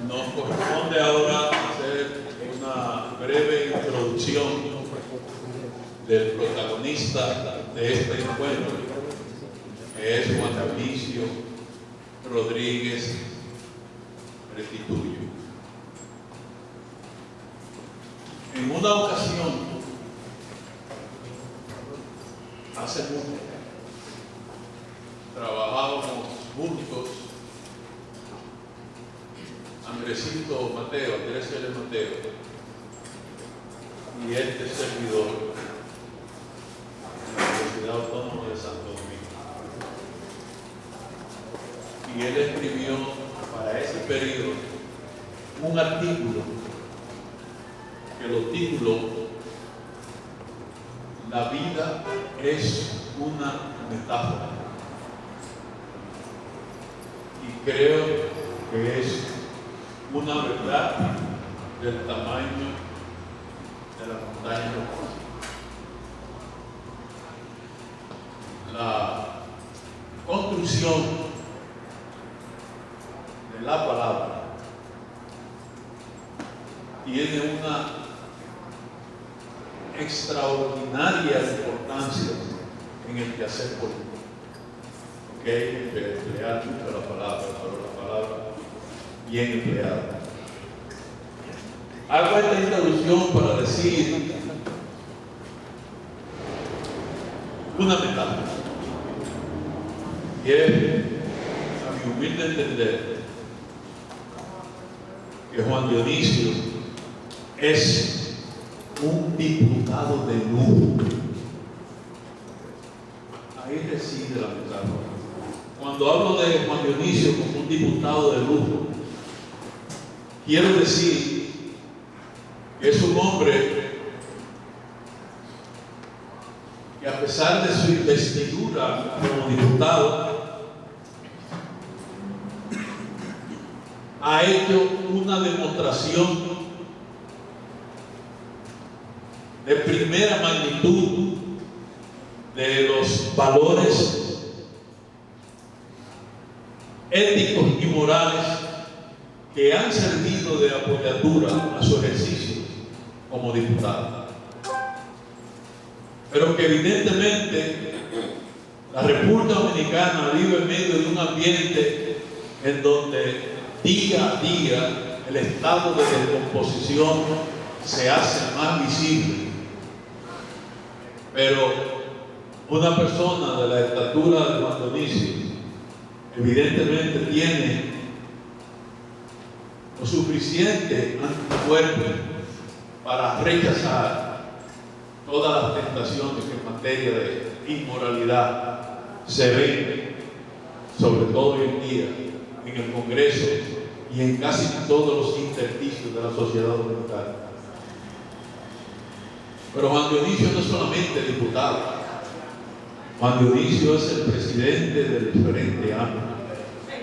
Nos corresponde ahora hacer una breve introducción del protagonista de este encuentro, que es Juan Dionisio Rodríguez Restituyo. En una ocasión, hace mucho, trabajábamos juntos Andrés L. Mateo y este servidor en la Universidad Autónoma de Santo Domingo. Y él escribió para ese periodo un artículo que lo tituló "La vida es una metáfora". Y creo que es una verdad del tamaño de la montaña rocosa. La construcción de la palabra tiene una extraordinaria importancia en el quehacer político. Ok, hay que emplear mucho la palabra, pero la palabra bien empleada. Hago esta introducción para decir una metáfora, y es, a mi humilde entender, que Juan Dionisio es un diputado de lujo. Ahí reside la metáfora. Cuando hablo de Juan Dionisio como un diputado de lujo, quiero decir que es un hombre que, a pesar de su investidura como diputado, ha hecho una demostración de primera magnitud de los valores éticos y morales que han servido de apoyatura a su ejercicio como diputado. Pero que evidentemente la República Dominicana vive en medio de un ambiente en donde día a día el estado de descomposición se hace más visible. Pero una persona de la estatura de Juan Dionisio evidentemente tiene lo suficiente anticuerpo para rechazar todas las tentaciones que en materia de inmoralidad se ven, sobre todo hoy en día, en el Congreso y en casi todos los intersticios de la sociedad dominicana. Pero Juan Dionisio no es solamente diputado. Juan Dionisio es el presidente del Frente Amplio.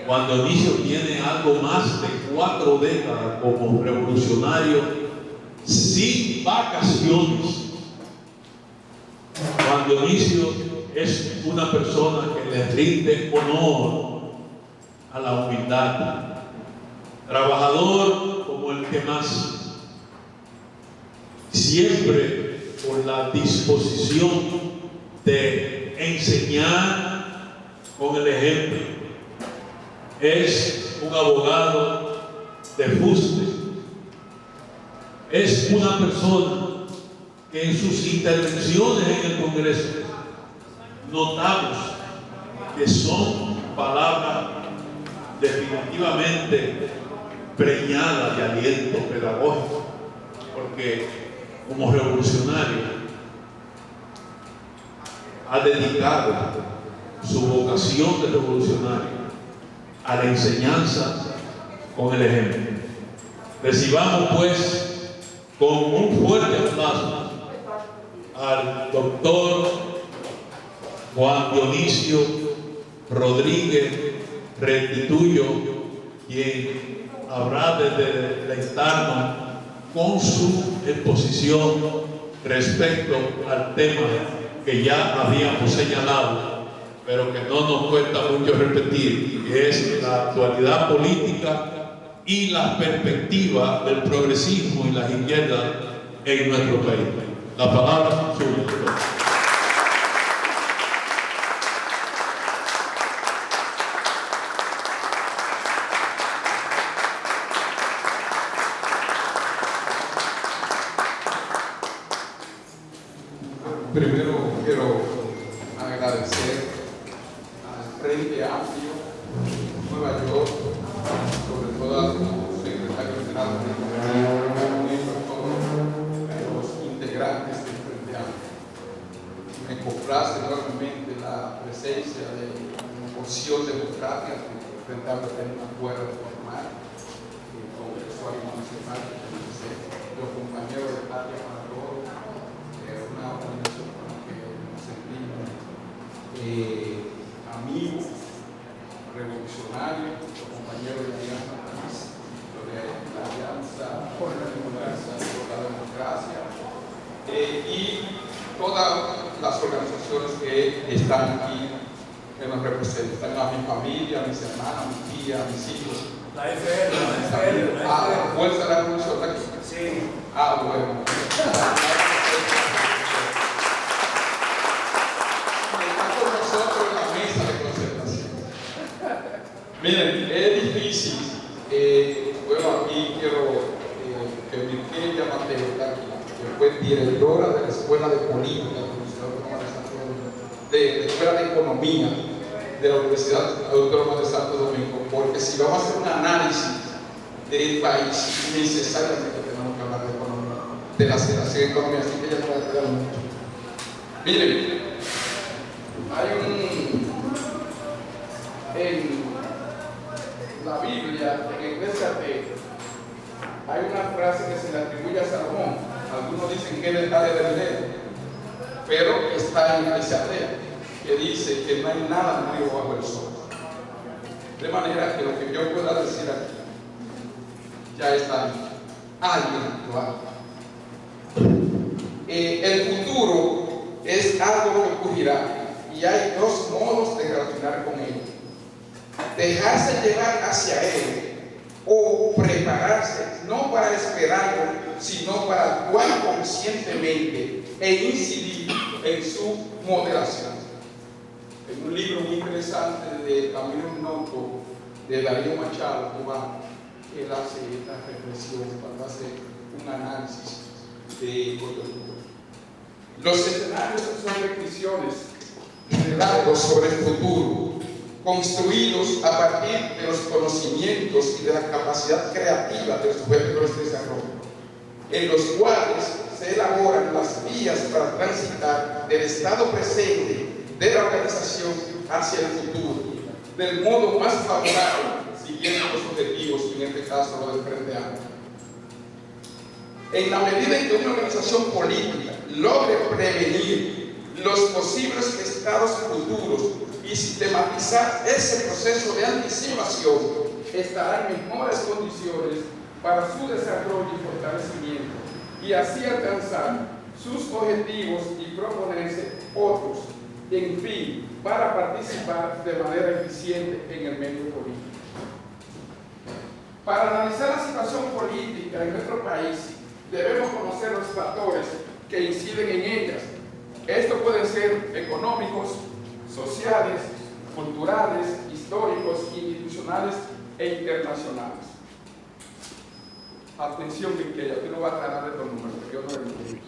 Juan Dionisio tiene algo más de 4 décadas como revolucionario sin vacaciones. Juan Dionisio es una persona que le rinde honor a la humildad, trabajador como el que más, siempre con la disposición de enseñar con el ejemplo. Es un abogado de fuste, es una persona que en sus intervenciones en el Congreso notamos que son palabras definitivamente preñadas de aliento pedagógico, porque como revolucionario ha dedicado su vocación de revolucionario a la enseñanza con el ejemplo. Recibamos pues con un fuerte aplauso al doctor Juan Dionisio Rodríguez Restituyo, quien habrá de deleitarnos con su exposición respecto al tema que ya habíamos señalado, pero que no nos cuesta mucho repetir, que es la actualidad política y las perspectivas del progresismo y las izquierdas en nuestro país. La palabra es suya, doctor. Primero quiero agradecer al Frente Amplio Nueva York, sobre todo a su secretario general, a todos los integrantes del Frente Amplio. Me complace nuevamente la presencia de Opción Democrática, que el Frente Amplio tiene un acuerdo formal con el Congreso Municipal, los compañeros de Patria para Todos, una organización con la que nos sentimos amigos, revolucionarios, los compañeros de la Alianza País, de la Alianza por la Democracia, y todas las organizaciones que están aquí, que nos representan, a mi familia, a mis hermanas, a mi tía, a mis hijos. La FL. La Fuerza de la Revolución aquí. Sí. Bueno. Nosotros en la mesa de concertación. Miren, es difícil. Bueno, aquí quiero que Virginia Mateo está aquí, que fue directora de la Escuela de Política de la Escuela de Economía de la Universidad Autónoma de Santo Domingo, porque si vamos a hacer un análisis del país, necesariamente tenemos que hablar de economía, de la situación económica, así que ya no voy a quedar mucho. Miren, en la Biblia, en Eclesiastés, hay una frase que se le atribuye a Salomón. Algunos dicen que es detalle del dedo, pero está en Eclesiastés, que dice que no hay nada nuevo bajo el sol. De manera que lo que yo pueda decir aquí ya está dicho. Alguien lo haga. El futuro es algo que ocurrirá. Y hay dos modos de relacionar con él: dejarse llevar hacia él o prepararse, no para esperarlo, sino para actuar conscientemente e incidir en su moderación. En un libro muy interesante de Camilo Noto, de Darío Machado, cubano, él hace esta reflexión cuando hace un análisis de coyuntura. Los escenarios son descripciones relatos sobre el futuro, construidos a partir de los conocimientos y de la capacidad creativa del sujeto de los desarrollo, en los cuales se elaboran las vías para transitar del estado presente de la organización hacia el futuro, del modo más favorable, siguiendo los objetivos, en este caso lo del Frente Amplio. En la medida en que una organización política logre prevenir los posibles estados futuros y sistematizar ese proceso de anticipación, estará en mejores condiciones para su desarrollo y fortalecimiento, y así alcanzar sus objetivos y proponerse otros, en fin, para participar de manera eficiente en el medio político. Para analizar la situación política en nuestro país, debemos conocer los factores que inciden en ellas. Estos pueden ser económicos, sociales, culturales, históricos, institucionales e internacionales. Atención, Quinqueya, tú no vas a ganar estos números, porque yo no lo entiendo.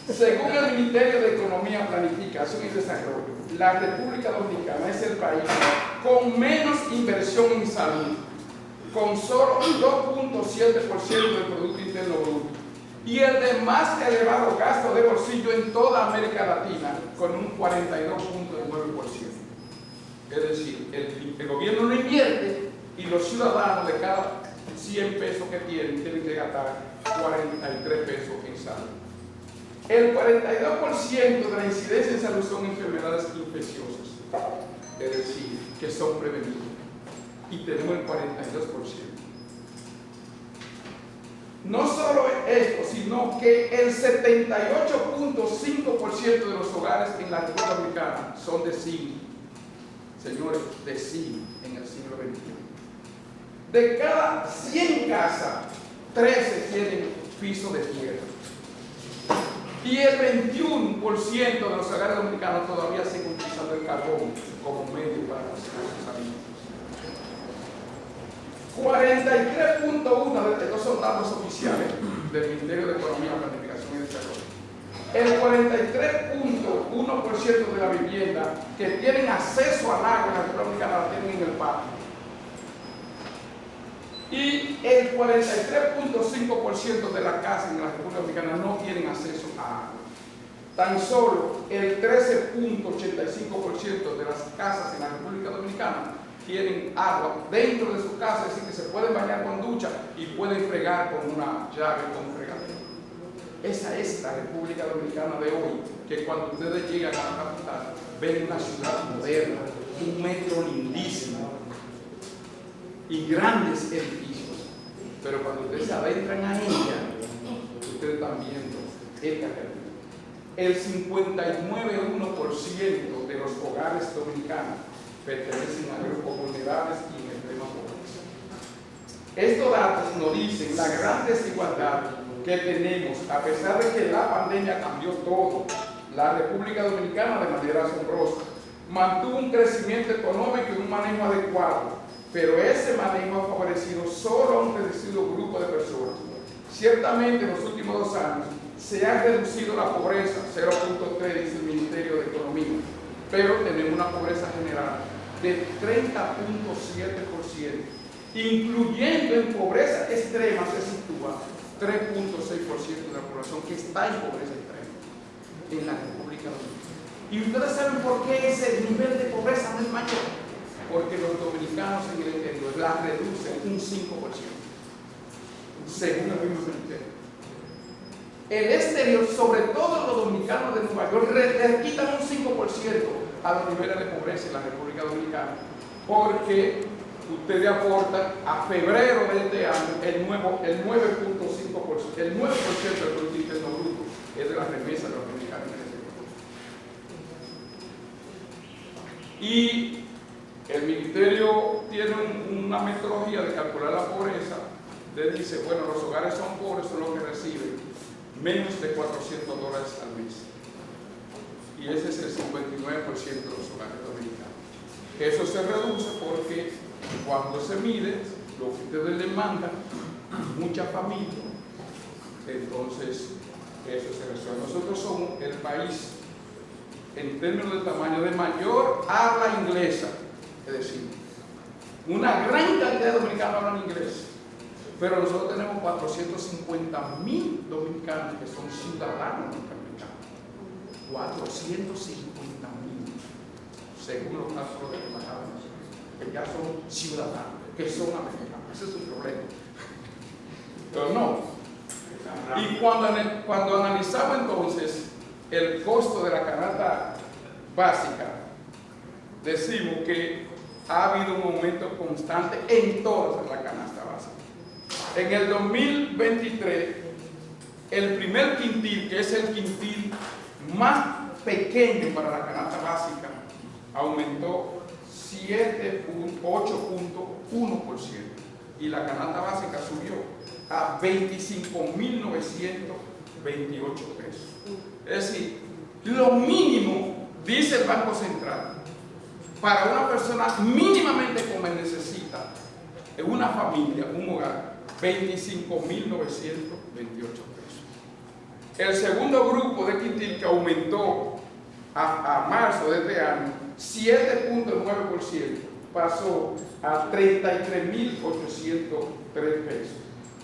Según el Ministerio de Economía, Planificación y Desarrollo, la República Dominicana es el país con menos inversión en salud, con solo 2.7% del Producto Interno Bruto, y el de más elevado gasto de bolsillo en toda América Latina, con un 42.9%. Es decir, el gobierno no invierte y los ciudadanos de cada 100 pesos que tienen que gastar 43 pesos en salud. El 42% de la incidencia en salud son enfermedades infecciosas, es decir, que son prevenibles, y tenemos el 42%. No solo esto, sino que el 78.5% de los hogares en la República Dominicana son de zinc. Señores, de zinc en el siglo XXI. De cada 100 casas, 13 tienen piso de tierra. Y el 21% de los hogares dominicanos todavía siguen utilizando el carbón como medio para cocinar sus alimentos. 43.1 de estos son datos oficiales del Ministerio de Economía, Planificación y Desarrollo. El 43.1% de la vivienda que tienen acceso al agua en la República Dominicana la tienen en el patio. Y el 43.5% de las casas en la República Dominicana no tienen acceso a agua. Tan solo el 13.85% de las casas en la República Dominicana tienen agua dentro de su casa, es decir, que se pueden bañar con ducha y pueden fregar con una llave con fregadero. Esa es la República Dominicana de hoy, que cuando ustedes llegan a la capital ven una ciudad moderna, un metro lindísimo y grandes edificios, pero cuando ustedes se adentran a ella, ustedes están viendo esta realidad. El 59.1% de los hogares dominicanos pertenecen a grupos vulnerables y en extrema pobreza. Estos datos nos dicen la gran desigualdad que tenemos, a pesar de que la pandemia cambió todo. La República Dominicana, de manera asombrosa, mantuvo un crecimiento económico y un manejo adecuado, pero ese manejo ha favorecido solo a un reducido grupo de personas. Ciertamente, en los últimos 2 años se ha reducido la pobreza, 0.3 dice el Ministerio de Economía, pero tenemos una pobreza general de 30.7%, incluyendo en pobreza extrema se sitúa 3.6% de la población que está en pobreza extrema en la República Dominicana. Y ustedes saben por qué ese nivel de pobreza no es mayor, porque los dominicanos en el interior la reducen un 5%, según el mismo ministerio. El exterior, sobre todo los dominicanos de Nueva York, le quitan un 5% a los niveles de pobreza en la República Dominicana, porque ustedes aportan a febrero de este año el 9.5%, el 9% del Producto Interno Bruto es de las remesas de los dominicanos en ese país. Y el ministerio tiene una metodología de calcular la pobreza. Le dice, bueno, los hogares son pobres, son los que reciben menos de $400 al mes. Y ese es el 59% de los hogares dominicanos. Eso se reduce porque cuando se mide lo que ustedes demandan, mucha familia, entonces eso se resuelve. Nosotros somos el país, en términos de tamaño, de mayor habla inglesa, es decir, una gran cantidad de dominicanos hablan inglés, pero nosotros tenemos 450.000 dominicanos que son ciudadanos norteamericanos. 450.000, según los casos de embajada, que ya son ciudadanos, que son americanos. Ese es un problema. Pero no. Y cuando analizamos entonces el costo de la canasta básica, decimos que ha habido un aumento constante en toda la canasta básica. En el 2023, el primer quintil, que es el quintil más pequeño para la canasta básica, aumentó 8.1% y la canasta básica subió a 25.928 pesos. Es decir, lo mínimo, dice el Banco Central, para una persona mínimamente como necesita, en una familia, un hogar, 25.928 pesos. El segundo grupo de quintil que aumentó a marzo de este año, 7.9%, pasó a 33.803 pesos.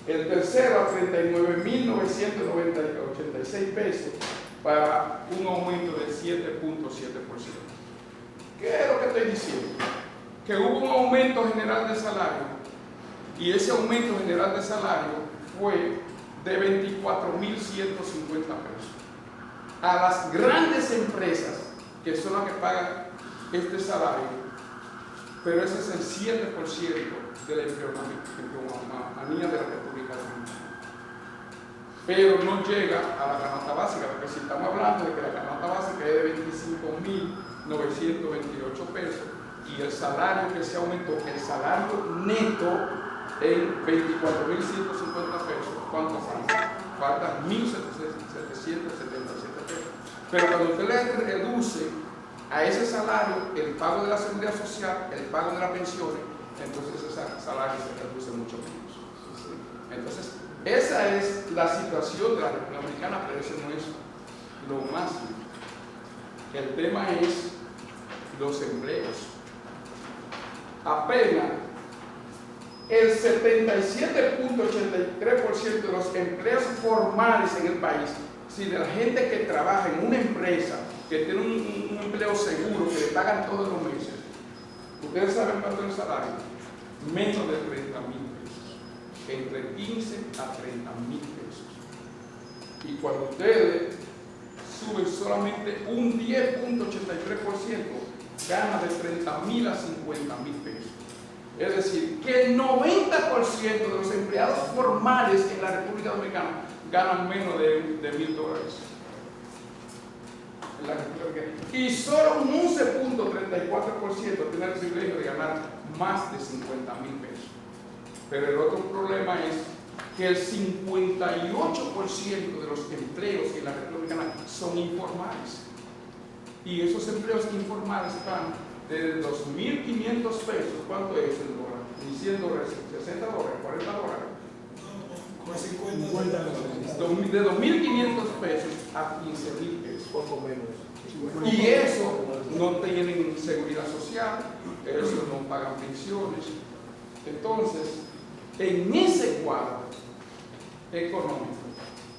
El tercero a 39.986 pesos, para un aumento de 7.7%. ¿Qué es lo que estoy diciendo? Que hubo un aumento general de salario, y ese aumento general de salario fue de 24.150 pesos. A las grandes empresas, que son las que pagan este salario, pero ese es el 7% de la empleomanía de la República Dominicana. Pero no llega a la canasta básica, porque si estamos hablando de que la canasta básica es de 25.928 pesos y el salario que se aumentó, el salario neto en 24.150 pesos. ¿Cuánto falta? Faltan 1.777 pesos. Pero cuando usted le reduce a ese salario el pago de la seguridad social, el pago de las pensiones, entonces ese salario se reduce mucho menos. Entonces, esa es la situación de la República Dominicana, pero eso no es lo máximo. El tema es los empleos. Apenas el 77.83% de los empleos formales en el país, si de la gente que trabaja en una empresa, que tiene un empleo seguro, que le pagan todos los meses, ¿ustedes saben cuánto es el salario? Menos de 30.000 pesos, entre 15 a 30.000 pesos. Y cuando ustedes suben solamente un 10.83%, gana de 30.000 a 50.000 pesos. Es decir, que el 90% de los empleados formales en la República Dominicana ganan menos de $1.000. En la República Dominicana. Y solo un 11.34% tiene el privilegio de ganar más de 50.000 pesos. Pero el otro problema es que el 58% de los empleos en la República Dominicana son informales. Y esos empleos informales están de $2.500 pesos. ¿Cuánto es el dólar? Diciendo $60, $40, $50. de $2.500 pesos a $15.000 pesos. Poco menos. Y eso no tienen seguridad social, eso no pagan pensiones. Entonces, en ese cuadro económico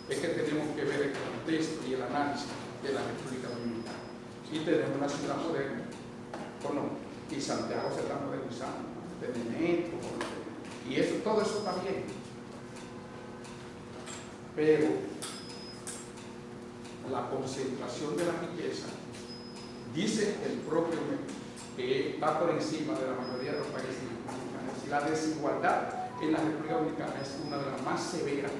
es que tenemos que ver el contexto y el análisis de la República Dominicana. Y tenemos una ciudad moderna, ¿o no? Y Santiago se está modernizando, y eso, todo eso está bien. Pero la concentración de la riqueza, dice el propio MEP, que está por encima de la mayoría de los países dominicanos. Y la desigualdad en la República Dominicana es una de las más severas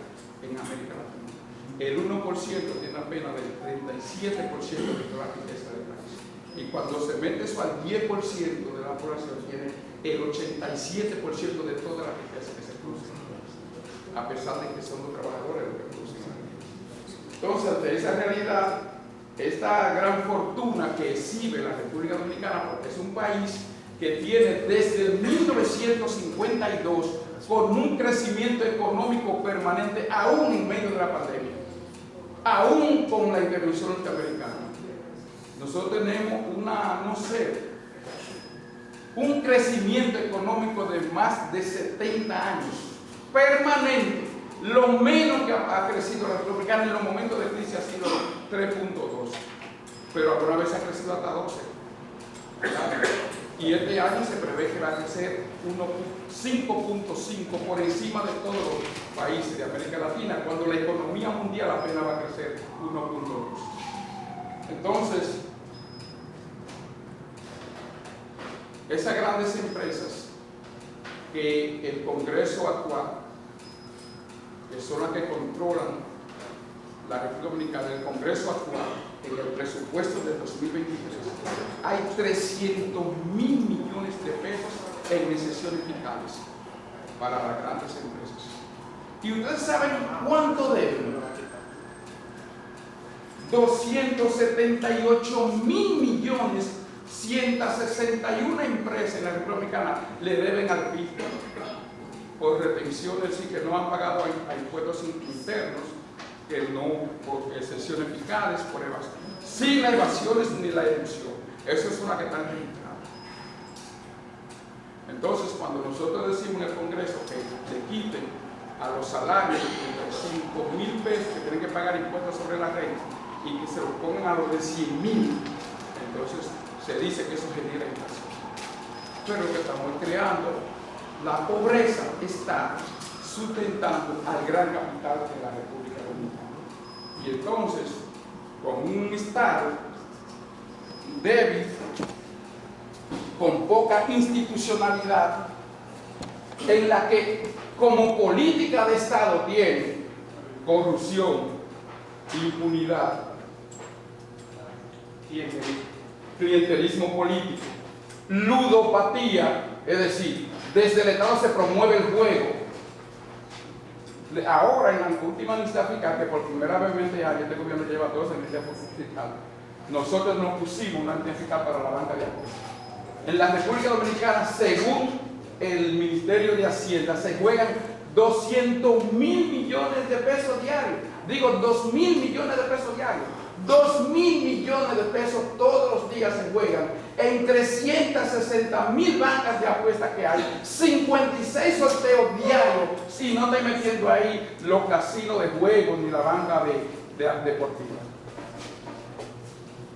en América Latina. El 1% tiene apenas del 37% de toda la riqueza del país. Y cuando se mete eso al 10% de la población, tiene el 87% de toda la riqueza que se produce en el país, a pesar de que son los trabajadores los que producen la riqueza. Entonces, ante esa realidad, esta gran fortuna que exhibe la República Dominicana, porque es un país que tiene desde el 1952 con un crecimiento económico permanente, aún en medio de la pandemia, aún con la intervención norteamericana. Nosotros tenemos un crecimiento económico de más de 70 años, permanente. Lo menos que ha crecido la República Dominicana en los momentos de crisis ha sido 3.2, pero alguna vez ha crecido hasta 12. Y este año se prevé que va a crecer 5.5 por encima de todos los países de América Latina, cuando la economía mundial apenas va a crecer 1.2. Entonces, esas grandes empresas que el Congreso actual, que son las que controlan la República Dominicana, el Congreso actual, en el presupuesto del 2023, hay 300.000 millones de pesos en exenciones fiscales para las grandes empresas. ¿Y ustedes saben cuánto deben? 278.000 millones, 161 empresas en la República Dominicana le deben al PIB por retenciones y que no han pagado a impuestos internos, que no, por exenciones fiscales, por evasión, sin las evasiones ni la elusión. Eso es una que están registradas. Entonces, cuando nosotros decimos en el Congreso que le quiten a los salarios de 5.000 pesos que tienen que pagar impuestos sobre la renta y que se lo pongan a los de 100.000, entonces se dice que eso genera inflación. Pero lo que estamos creando, la pobreza está sustentando al gran capital de la República Dominicana. Y entonces, con un Estado débil, con poca institucionalidad, en la que como política de Estado tiene corrupción, impunidad, tiene clientelismo político, ludopatía, es decir, desde el Estado se promueve el juego Ahora, en la última amnistía fiscal, que por primera vez este gobierno lleva 2 amnistías fiscales, nosotros nos pusimos una amnistía fiscal para la banca de apuestas. En la República Dominicana, según el Ministerio de Hacienda, se juegan 200.000 millones de pesos diarios. Digo, 2.000 millones de pesos diarios. 2.000 millones de pesos todos los días se juegan en 360.000 bancas de apuestas que hay, 56 sorteos diarios, si no estoy metiendo ahí los casinos de juegos ni la banca deportiva.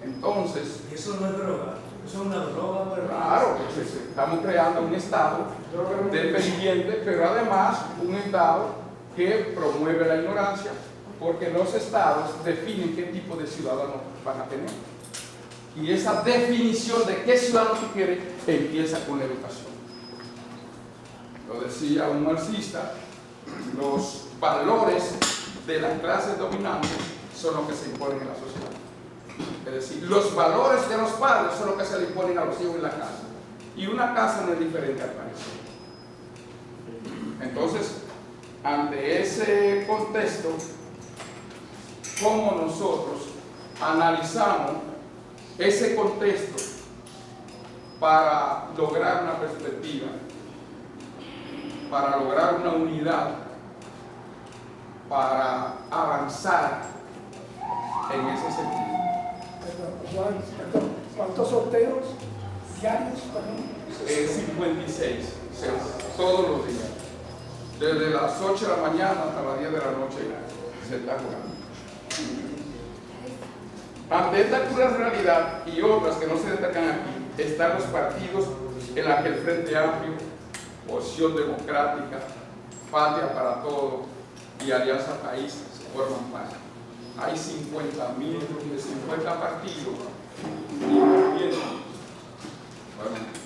Entonces, Eso no es droga, eso es una droga, pero claro, pues, estamos creando un Estado dependiente, pero además un Estado que promueve la ignorancia, porque los estados definen qué tipo de ciudadanos van a tener. Y esa definición de qué ciudadano tú quieres empieza con la educación. Lo decía un marxista, los valores de las clases dominantes son los que se imponen en la sociedad. Es decir, los valores de los padres son los que se le imponen a los hijos en la casa. Y una casa no es diferente al país. Entonces, ante ese contexto, cómo nosotros analizamos ese contexto para lograr una perspectiva, para lograr una unidad, para avanzar en ese sentido. Perdón, ¿cuántos sorteos diarios? 56, todos los días. Desde las 8 de la mañana hasta las 10 de la noche se está jugando. Ante esta cruda realidad y otras que no se destacan aquí, están los partidos en la que el Frente Amplio, Opción Democrática, Patria para Todos y Alianza País forman parte. Hay 50 partidos. Y bueno,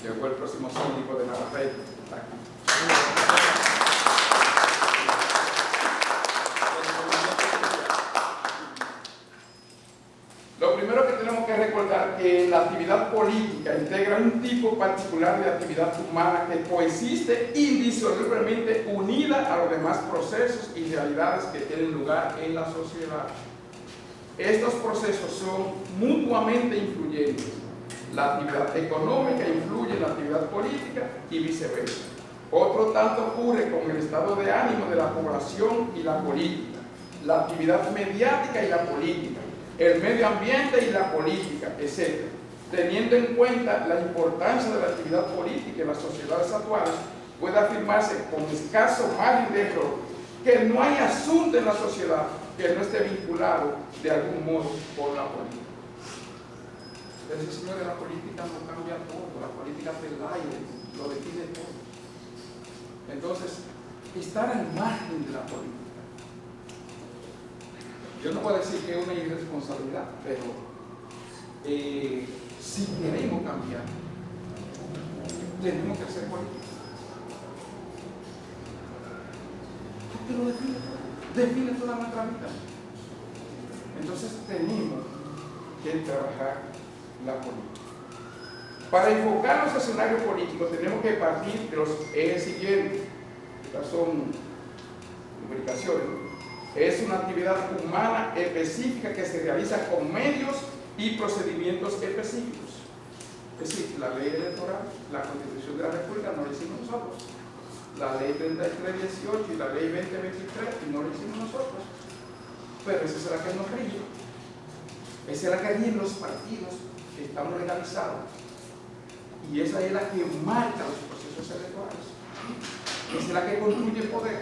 llegó el próximo síndico de Navarrete. Está aquí. Lo primero que tenemos que recordar es que la actividad política integra un tipo particular de actividad humana que coexiste indisolublemente unida a los demás procesos y realidades que tienen lugar en la sociedad. Estos procesos son mutuamente influyentes. La actividad económica influye en la actividad política y viceversa. Otro tanto ocurre con el estado de ánimo de la población y la política, la actividad mediática y la política, el medio ambiente y la política, etc. Teniendo en cuenta la importancia de la actividad política en las sociedades actuales, puede afirmarse con escaso margen de error que no hay asunto en la sociedad que no esté vinculado de algún modo con la política. Entonces, señores, la política no cambia todo, la política del aire lo define todo. Entonces, estar al margen de la política, yo no puedo decir que es una irresponsabilidad, pero si queremos cambiar, tenemos que hacer política. Porque lo define toda nuestra vida. Entonces tenemos que trabajar la política. Para enfocar los escenarios políticos tenemos que partir de los ejes siguientes. Estas son publicaciones. Es una actividad humana específica que se realiza con medios y procedimientos específicos. Es decir, la ley electoral, la Constitución de la República no la hicimos nosotros. La ley 3318 y la ley 2023 no la hicimos nosotros. Pero esa es la que nos rige. Esa es la que rigen los partidos que estamos legalizados. Y esa es la que marca los procesos electorales. Esa es la que construye el poder.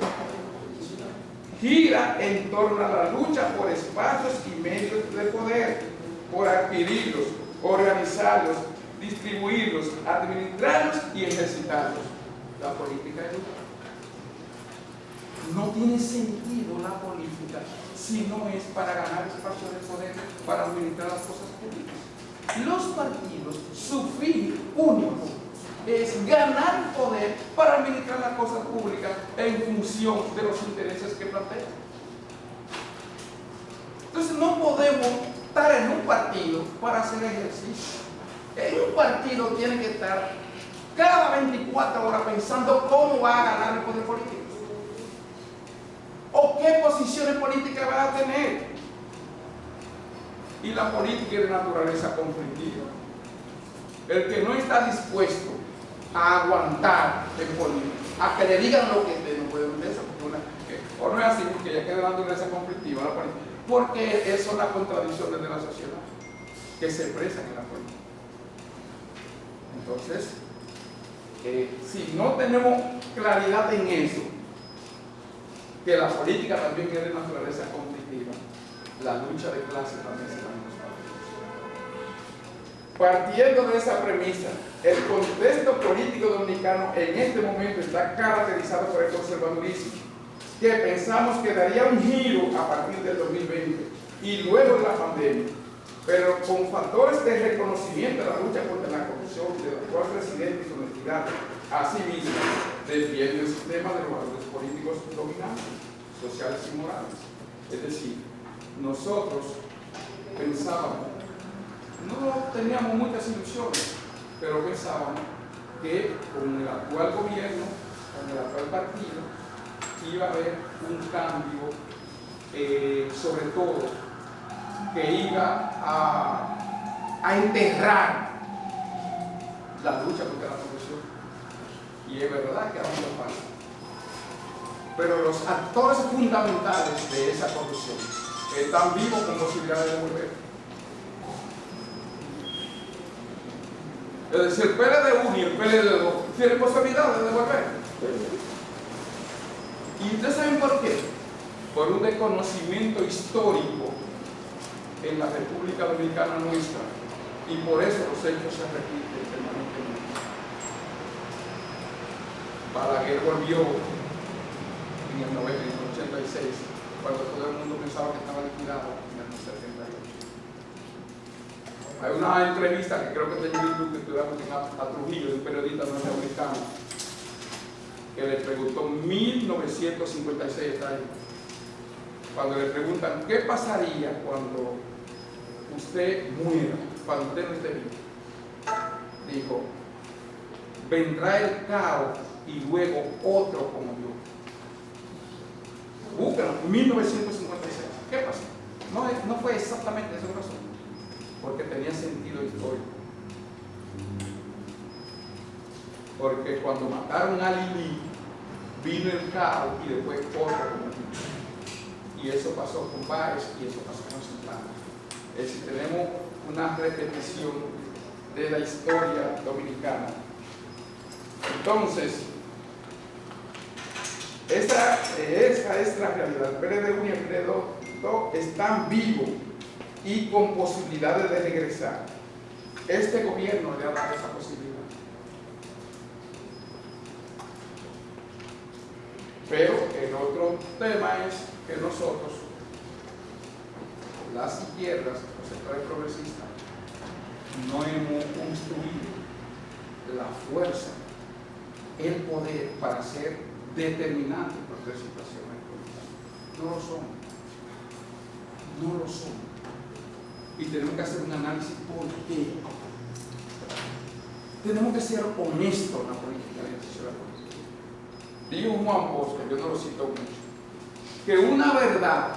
Gira en torno a la lucha por espacios y medios de poder, por adquirirlos, organizarlos, distribuirlos, administrarlos y ejercitarlos. La política es educativa. No tiene sentido la política si no es para ganar espacios de poder, para administrar las cosas públicas. Los partidos, su fin único es ganar el poder para administrar las cosas públicas en función de los intereses que plantean. Entonces no podemos estar en un partido para hacer ejercicio. En un partido tiene que estar cada 24 horas pensando cómo va a ganar el poder político. O posiciones políticas va a tener. Y la política es de naturaleza conflictiva. El que no está dispuesto a aguantar en política, a que le digan lo que no puede meterse, o no es así, porque ya queda de naturaleza conflictiva la política, porque son las contradicciones de la sociedad que se expresan en la política. Entonces, si no tenemos claridad en eso, que la política también es de naturaleza conflictiva, la lucha de clases también se va a mostrar. Partiendo de esa premisa, el contexto político dominicano en este momento está caracterizado por el conservadurismo, que pensamos que daría un giro a partir del 2020 y luego de la pandemia, pero con factores de reconocimiento de la lucha contra la corrupción del actual presidente y su honestidad. Asimismo, defiende el sistema de los valores políticos dominantes, sociales y morales. Es decir, nosotros pensábamos, no teníamos muchas ilusiones, pero pensábamos que con el actual gobierno, con el actual partido, iba a haber un cambio, sobre todo, que iba a enterrar la lucha contra la corrupción. Y es verdad que aún no pasa. Pero los actores fundamentales de esa corrupción están vivos con posibilidad de devolver. Es decir, el PLD1 y el PLD2 tienen posibilidad de devolver. ¿Y ustedes saben por qué? Por un desconocimiento histórico en la República Dominicana nuestra, y por eso los hechos se repiten permanentemente. Balaguer volvió en el 86, cuando todo el mundo pensaba que estaba liquidado en el 78. Hay una entrevista que creo que está en YouTube, que tuvimos a Trujillo, de un periodista norteamericano, que le preguntó en 1956, está ahí, cuando le preguntan ¿qué pasaría cuando usted muera, cuando usted no esté vivo? Dijo, vendrá el caos y luego otro como yo. Búsquenlo, 1956. ¿Qué pasó? No fue exactamente esa razón, porque tenía sentido histórico. Porque cuando mataron a Lili, vino el caos y después otro como yo. Y eso pasó con Báez y eso pasó con Santana. Es decir, tenemos una repetición de la historia dominicana. Entonces, esa es la realidad. El PLD1 y el PLD2 están vivos y con posibilidades de regresar. Este gobierno le ha dado esa posibilidad. Pero el otro tema es que nosotros, las izquierdas, los sectores progresistas, no hemos construido la fuerza, el poder para ser determinante en cualquier situación política. No lo son. No lo son. Y tenemos que hacer un análisis por qué. Tenemos que ser honestos en la política, en la ejercicio de la política. Dijo Juan Bosco, yo no lo cito mucho, que una verdad,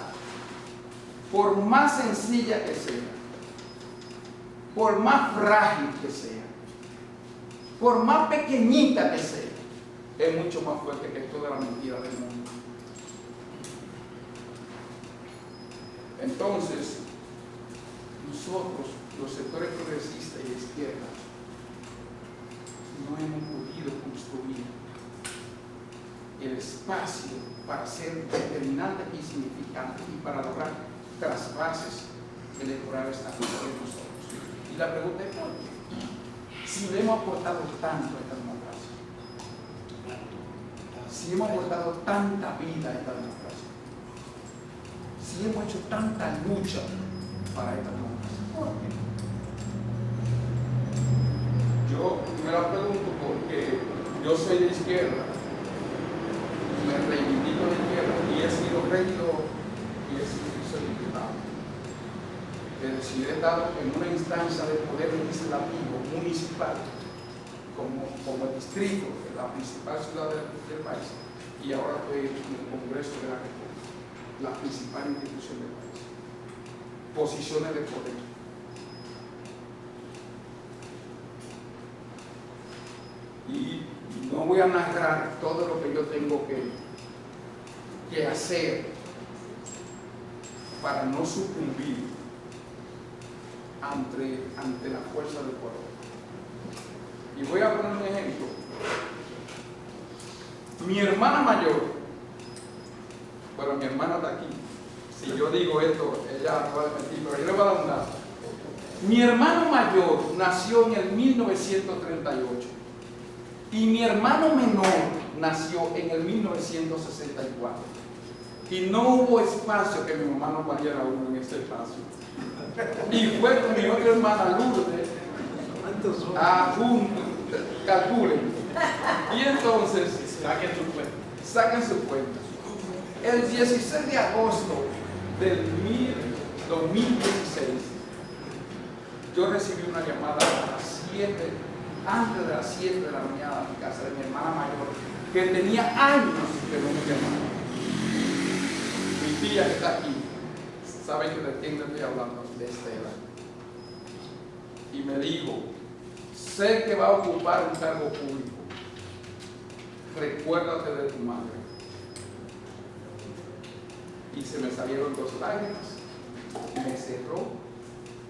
por más sencilla que sea, por más frágil que sea, por más pequeñita que sea, es mucho más fuerte que toda la mentira del mundo. Entonces, nosotros, los sectores progresistas y de izquierda, no hemos podido construir el espacio para ser determinantes y significantes y para lograr que las bases electorales están en nosotros. Y la pregunta es ¿por qué? Si le hemos aportado tanto a esta democracia, si hemos aportado tanta vida a esta democracia, si hemos hecho tanta lucha para esta democracia, ¿por qué? Yo me la pregunto porque yo soy de izquierda, me reivindico de izquierda y he sido regidor y he sido diputado. Es decir, he estado en una instancia de poder legislativo municipal como distrito de la principal ciudad del país y ahora estoy en el Congreso de la República. la principal institución del país. Posiciones de poder. Y no voy a narrar todo lo que yo tengo que hacer para no sucumbir ante la fuerza del poder. Y voy a poner un ejemplo. Mi hermana mayor, bueno, mi hermana está aquí. Si yo digo esto, ella puede mentir, pero yo le voy a dar un dato. Mi hermano mayor nació en el 1938 y mi hermano menor nació en el 1964. Y no hubo espacio que mi mamá no valiera uno en ese espacio. Y fue con mi otra hermana Lourdes a calculen. Y entonces, saquen su cuenta. El 16 de agosto del 2016, yo recibí una llamada a las 7, antes de las 7 de la mañana a mi casa de mi hermana mayor, que tenía años que no me llamaba. Mi tía que está aquí, sabe que de quién le estoy hablando, de Estela. Y me dijo, sé que va a ocupar un cargo público, recuérdate de tu madre. Y se me salieron 2 lágrimas, me cerró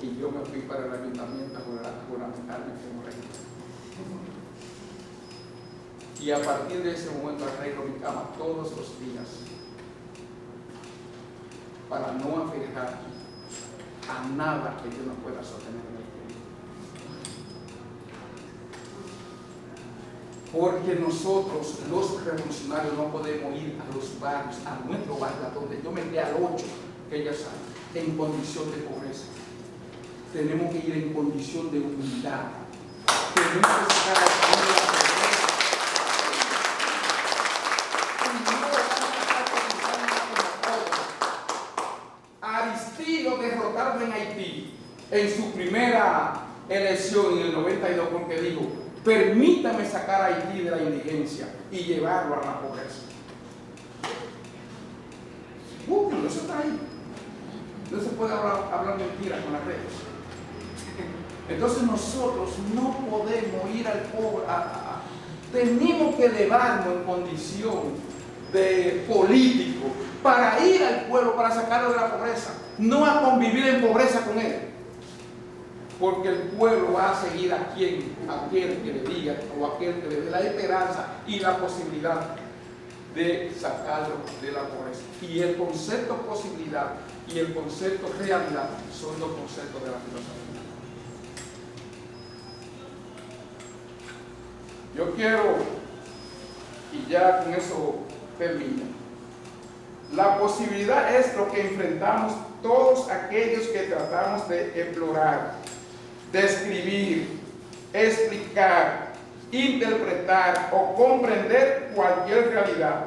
y yo me fui para el ayuntamiento a juramentarme como rey. Y a partir de ese momento arreglo mi cama todos los días para no aferrar a nada que yo no pueda sostener en el tiempo. Porque nosotros, los revolucionarios, no podemos ir a los barrios, a nuestro barrio, donde yo me quedé al 8, que ella sabe, en condición de pobreza. Tenemos que ir en condición de humildad. Tenemos que sacar a la pobreza. Aristide derrotaron en Haití en su primera elección en el 92 porque dijo, permítame sacar a Haití de la indigencia y llevarlo a la pobreza. Eso está ahí. No se puede hablar mentiras con las redes. Entonces nosotros no podemos ir al pobre. Tenemos que elevarnos en condición de político para ir al pueblo, para sacarlo de la pobreza, no a convivir en pobreza con él. Porque el pueblo va a seguir a aquel que le diga o aquel que le dé la esperanza y la posibilidad de sacarlo de la pobreza. Y el concepto posibilidad y el concepto realidad son los conceptos de la filosofía. Yo quiero, y ya con eso termino, la posibilidad es lo que enfrentamos todos aquellos que tratamos de explorar, describir, explicar, interpretar o comprender cualquier realidad.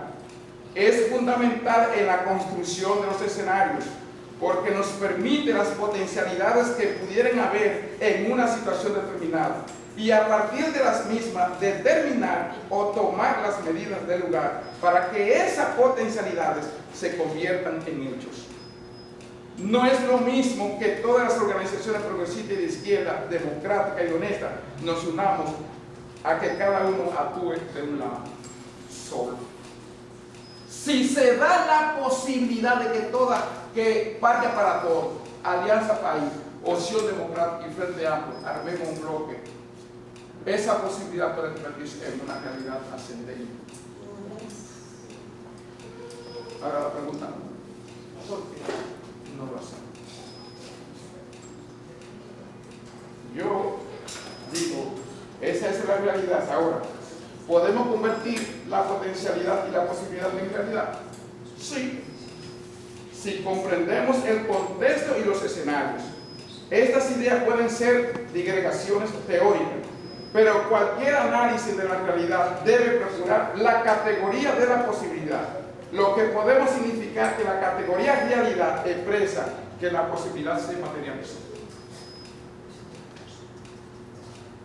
Es fundamental en la construcción de los escenarios porque nos permite las potencialidades que pudieran haber en una situación determinada y a partir de las mismas determinar o tomar las medidas del lugar para que esas potencialidades se conviertan en hechos. No es lo mismo que todas las organizaciones progresistas y de izquierda, democráticas y honestas, nos unamos a que cada uno actúe de un lado solo. Si se da la posibilidad de que vaya para todos, Alianza País, Opción Democrática y Frente Amplio, armemos un bloque, esa posibilidad puede convertirse en una realidad ascendente. Ahora la pregunta, ¿por qué no lo hacemos? Yo digo, esa es la realidad. Ahora, ¿podemos convertir la potencialidad y la posibilidad en realidad? Sí. Si comprendemos el contexto y los escenarios. Estas ideas pueden ser digregaciones teóricas, pero cualquier análisis de la realidad debe procurar la categoría de la posibilidad, lo que podemos significar que la categoría realidad expresa que la posibilidad se materializó.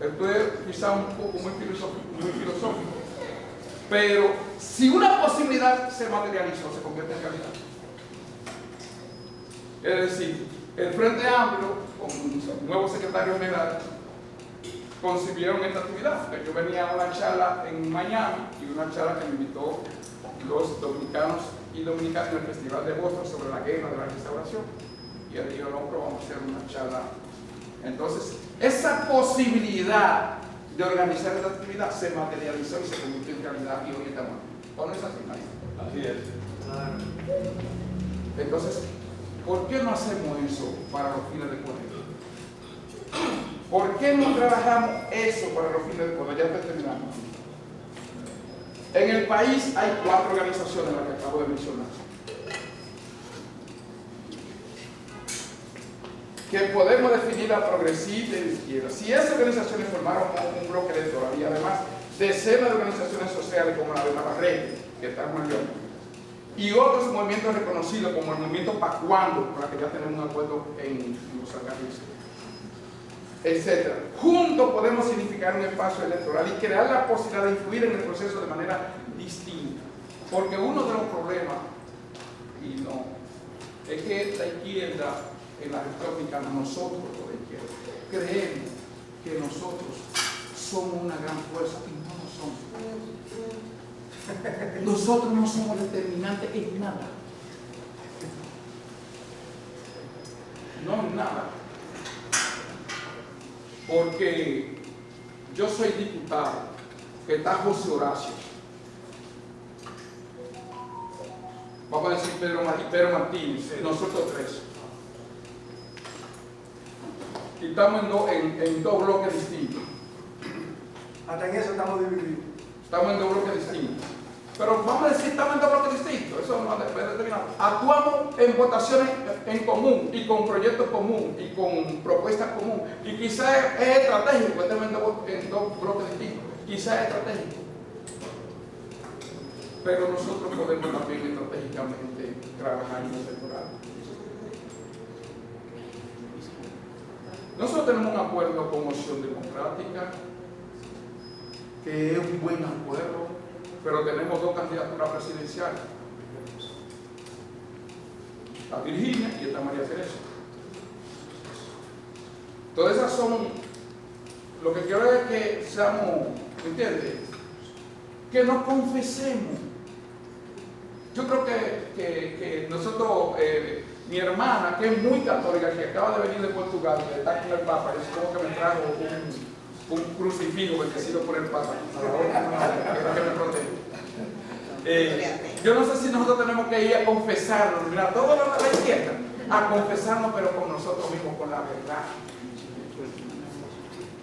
Esto es quizá un poco muy filosófico, pero si una posibilidad se materializó, se convierte en realidad. Es decir, el Frente Amplio, con su nuevo secretario general, concibieron esta actividad. Yo venía a una charla en Miami y una charla que me invitó los dominicanos y dominicanas en el Festival de Boston sobre la guerra de la restauración. Y él dijo, no, pero vamos a hacer una charla. Entonces, esa posibilidad de organizar esta actividad se materializó y se convirtió en realidad y hoy estamos. ¿O no es así, María? Así es. Entonces, ¿por qué no hacemos eso para los fines de cuenta? ¿Por qué no trabajamos eso para los fines de cuenta? Ya estoy terminando. En el país hay 4 organizaciones, las que acabo de mencionar, que podemos definir a progresista y de izquierda. Si esas organizaciones formaron un bloque electoral y además decenas de organizaciones sociales como la de Navarrete, que está en Mayor, y otros movimientos reconocidos como el movimiento Pacuando, con la que ya tenemos un acuerdo en los alcaldes, etc. Juntos podemos significar un espacio electoral y crear la posibilidad de influir en el proceso de manera distinta. Porque uno de los problemas, y no, es que la izquierda, en la República, nosotros los de izquierda, creemos que nosotros somos una gran fuerza y no lo somos. Nosotros no somos determinantes en nada. No en nada. Porque yo soy diputado, que está José Horacio, vamos a decir Pedro Martínez, nosotros 3. Y estamos en 2 bloques distintos. Hasta en eso estamos divididos. Estamos en 2 bloques distintos. Pero vamos a decir, estamos en 2 bloques distintos. Eso no es determinado. Actuamos en votaciones en común y con proyectos comunes y con propuestas comunes. Y quizás es estratégico, estamos en 2 bloques distintos. Quizás es estratégico. Pero nosotros podemos también estratégicamente trabajar en el electoral. Nosotros tenemos un acuerdo con Opción Democrática, que es un buen acuerdo, pero tenemos 2 candidaturas presidenciales. Está Virginia y está María Teresa. Todas esas son, lo que quiero es que seamos, ¿entiendes? Que nos confesemos. Yo creo que nosotros, mi hermana, que es muy católica, que acaba de venir de Portugal, que está aquí el Papa, es como que me trajo un crucifijo bendecido por el Papa, que me protege. Yo no sé si nosotros tenemos que ir a confesarnos, mira, toda la izquierda, a confesarnos, pero con nosotros mismos, con la verdad.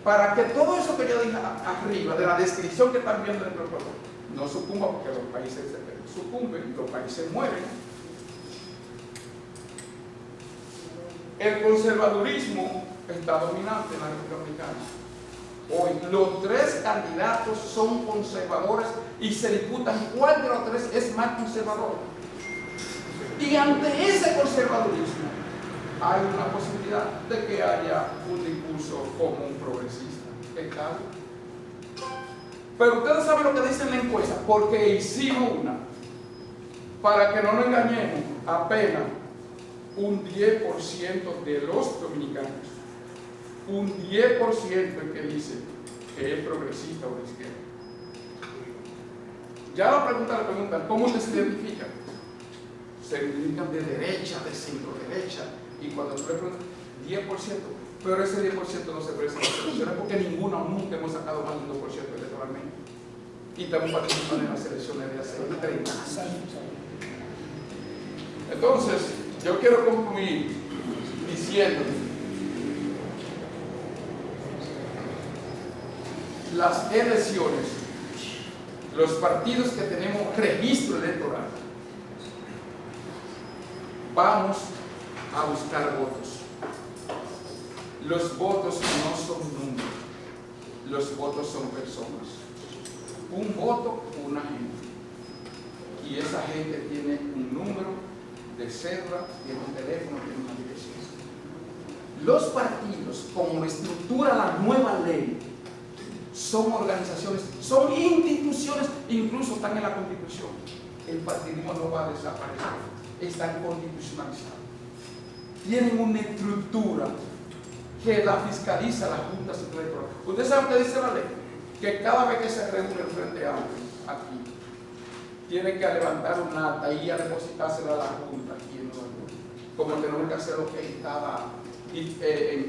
Para que todo eso que yo dije arriba, de la descripción que están viendo dentro del pueblo, no sucumba, porque los países sucumben, los países mueren. El conservadurismo está dominante en la República Dominicana. Hoy los 3 candidatos son conservadores y se disputan cuál de los 3 es más conservador. Y ante ese conservadurismo hay una posibilidad de que haya un discurso común progresista. ¿Qué tal? Pero ustedes saben lo que dice en la encuesta, porque hicimos una, para que no nos engañemos, apenas un 10% de los dominicanos, un 10% el que dice que es progresista o de izquierda. Ya la pregunta le preguntan, ¿cómo se identifican? Se identifican de derecha, de centro derecha, y cuando tú le preguntas, 10%, pero ese 10% no se presenta en las elecciones porque nunca hemos sacado más de un 2% electoralmente. Y estamos participando en las elecciones de hace 30 años. Entonces, yo quiero concluir diciendo, las elecciones, los partidos que tenemos registro electoral, vamos a buscar votos. Los votos no son números, los votos son personas. Un voto, una gente. Y esa gente tiene un número de cédula, tiene un teléfono, tiene una dirección. Los partidos, como estructura la nueva ley, son organizaciones, son instituciones, incluso están en la Constitución. El partidismo no va a desaparecer, están constitucionalizados. tienen una estructura que la fiscaliza la Junta Central Electoral. ¿Usted sabe qué dice la ley? Que cada vez que se reúne el Frente Amplio aquí, tiene que levantar un acta y a depositársela a la Junta aquí en Nueva York, como tenemos que hacerlo en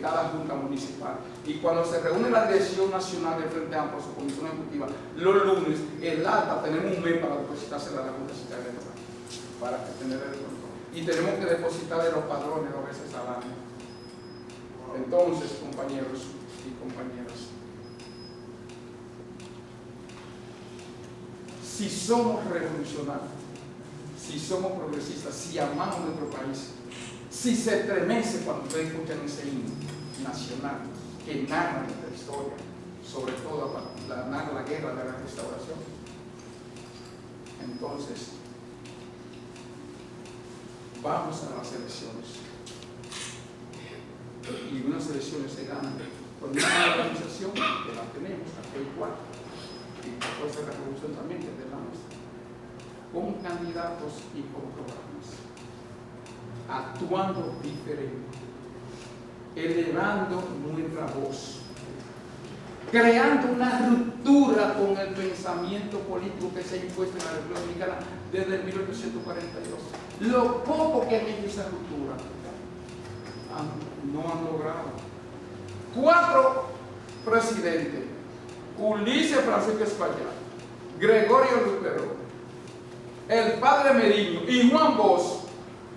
cada Junta Municipal. Y cuando se reúne la Dirección Nacional del Frente Amplio, su Comisión Ejecutiva, los lunes, el acta, tenemos un mes para depositársela a la Junta Central Electoral, para que tener el control. Y tenemos que depositarle los padrones 2 veces al año. Entonces, compañeros y compañeras, si somos revolucionarios, si somos progresistas, si amamos nuestro país, si se estremece cuando ustedes escuchan ese himno nacional que narra nuestra historia, sobre todo narra la guerra de la restauración, entonces vamos a las elecciones. Y unas elecciones se ganan con una organización que la tenemos, aquí hay 4, y la Fuerza de la Revolución también, que es de la nuestra, con candidatos y con programas, actuando diferente, elevando nuestra voz, creando una ruptura con el pensamiento político que se ha impuesto en la República Dominicana desde 1842. Lo poco que han hecho esa ruptura no han logrado. 4 presidentes: Ulises Francisco Espaillat, Gregorio Luperón, el padre Meriño y Juan Bosch,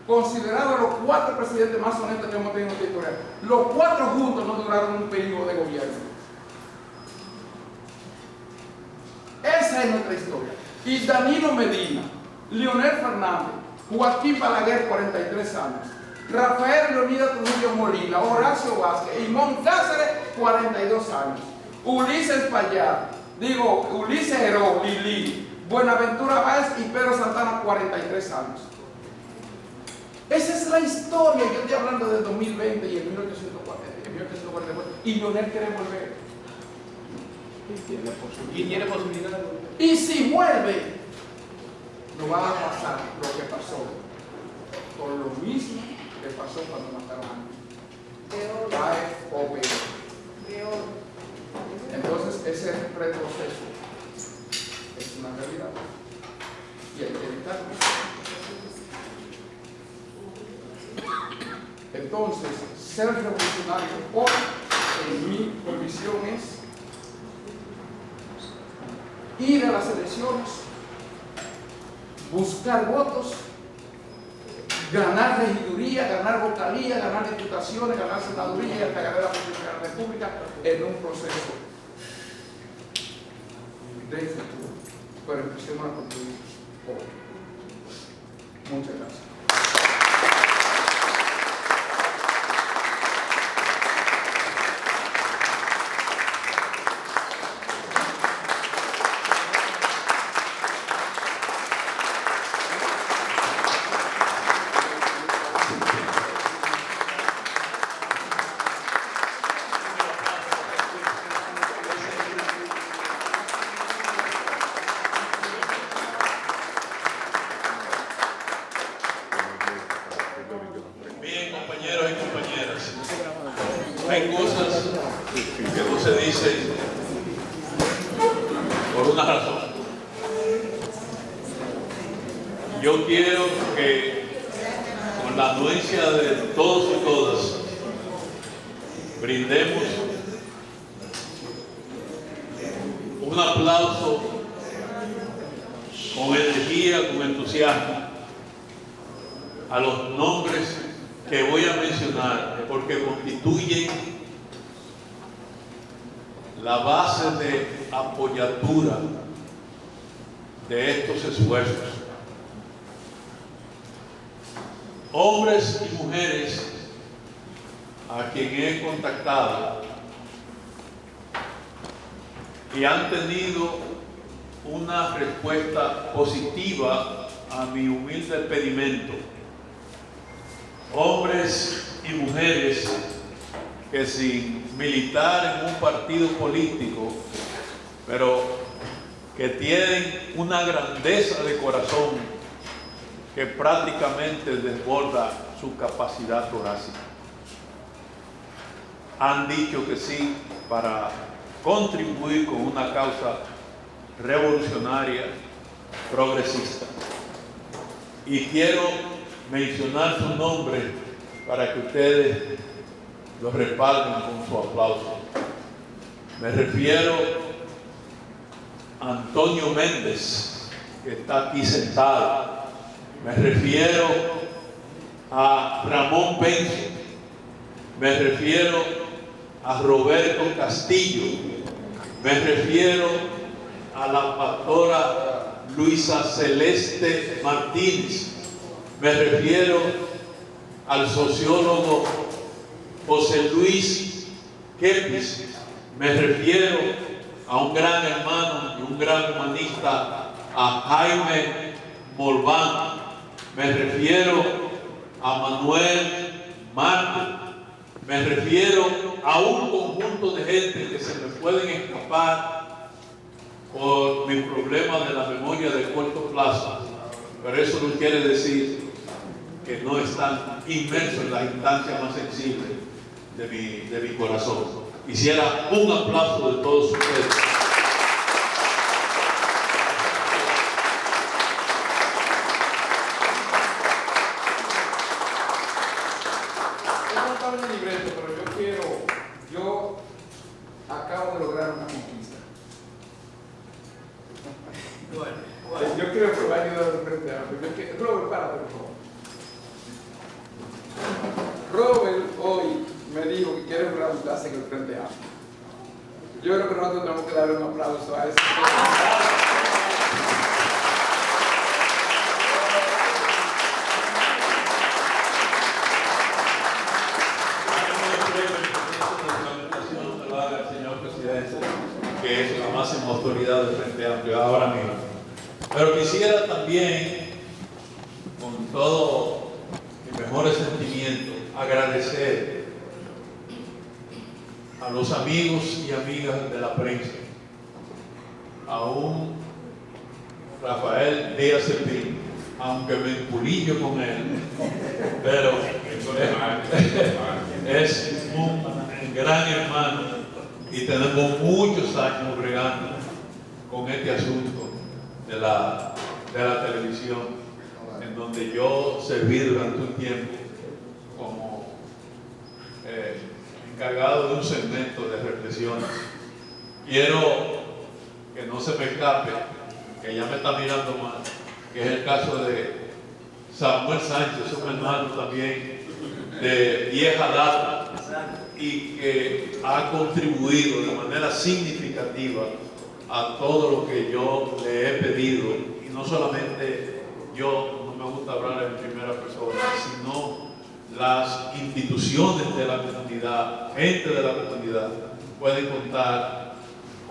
considerados los 4 presidentes más honestos que hemos tenido en la historia. Los 4 juntos no duraron un periodo de gobierno. Esa es nuestra historia. Y Danilo Medina, Leonel Fernández, Joaquín Balaguer, 43 años, Rafael Leonidas Trujillo Molina, Horacio Vázquez y Moncáceres, 42 años. Ulises Espaillat, Ulises Heró, Lili, Buenaventura Báez y Pedro Santana, 43 años. Esa es la historia. Yo estoy hablando del 2020 y en 1844. Y Leonel quiere volver. Y tiene posibilidad de volver. Y si vuelve, no va a pasar lo que pasó, con lo mismo que pasó cuando mataron a mí. Cae o peor. Entonces ese retroceso es una realidad y hay que evitarlo. Entonces, ser revolucionario hoy, en mi condición, es ir a las elecciones, buscar votos, ganar regiduría, ganar vocalía, ganar diputaciones, ganar senaduría y hasta ganar la presidencia de la República en un proceso de futuro. Pero empecemos a construir hoy. Muchas gracias. Bien, compañeros y compañeras, hay cosas que no se dicen por una razón. Yo quiero que, con la anuencia de todos y todas, brindemos un aplauso con energía, con entusiasmo a los nombres que voy a mencionar, porque constituyen la base de apoyatura de estos esfuerzos. Hombres y mujeres a quien he contactado y han tenido una respuesta positiva a mi humilde pedimento. Hombres y mujeres que, sin militar en un partido político, pero que tienen una grandeza de corazón que prácticamente desborda su capacidad torácica. Han dicho que sí para contribuir con una causa revolucionaria, progresista. Y quiero mencionar su nombre para que ustedes lo respalden con su aplauso. Me refiero a Antonio Méndez, que está aquí sentado. Me refiero a Ramón Penso. Me refiero a Roberto Castillo. Me refiero a la pastora Luisa Celeste Martínez. Me refiero al sociólogo José Luis Kepis. Me refiero a un gran hermano y un gran humanista, a Jaime Morván. Me refiero a Manuel Marco. Me refiero a un conjunto de gente que se me pueden escapar por mi problema de la memoria de corto plazo, pero eso no quiere decir que no están inmersos en las instancias más sensibles de mi corazón. Quisiera un aplauso de todos ustedes. No estaba en el libreto, pero yo acabo de lograr una conquista. Yo quiero probar ayuda de frente a Robert, párate, por favor. Robert hoy me dijo que quiere una clase en el Frente Amplio. Yo creo que nosotros tenemos que darle un aplauso a eso. Que es la máxima autoridad del Frente Amplio ahora mismo. Pero quisiera también, con todo mis mejores sentimientos, agradecer a los amigos y amigas de la prensa, a un Rafael Díaz Cepín, aunque me empulillo con él, pero es un gran hermano y tenemos muchos años bregando con este asunto de la televisión, en donde yo serví durante un tiempo como encargado de un segmento de reflexiones. Quiero que no se me escape, que ya me está mirando mal, que es el caso de Samuel Sánchez, un hermano también de vieja data y que ha contribuido de manera significativa a todo lo que yo le he pedido, y no solamente yo, no me gusta hablar en primera persona, sino las instituciones de la comunidad, gente de la comunidad, pueden contar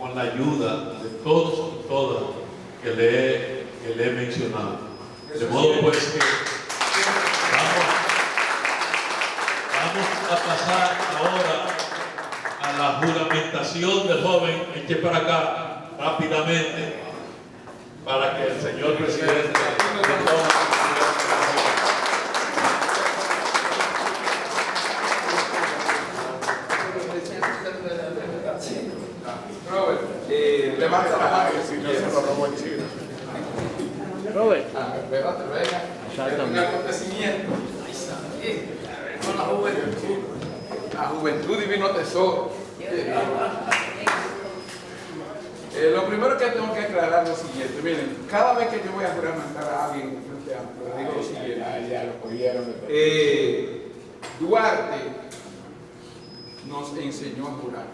con la ayuda de todos y todas que le he mencionado. De modo pues que vamos a pasar ahora a la juramentación del joven. Eche para acá rápidamente para que el señor presidente le tome. Robert, levanta la mano. Robert. Espérate, venga. Un acontecimiento. Con la juventud. La juventud divino tesoro. Lo primero que tengo que aclarar es lo siguiente. Miren, cada vez que yo voy a juramentar a alguien en Frente Amplio, le digo lo siguiente. Ya lo cogieron. Duarte nos enseñó a jurar.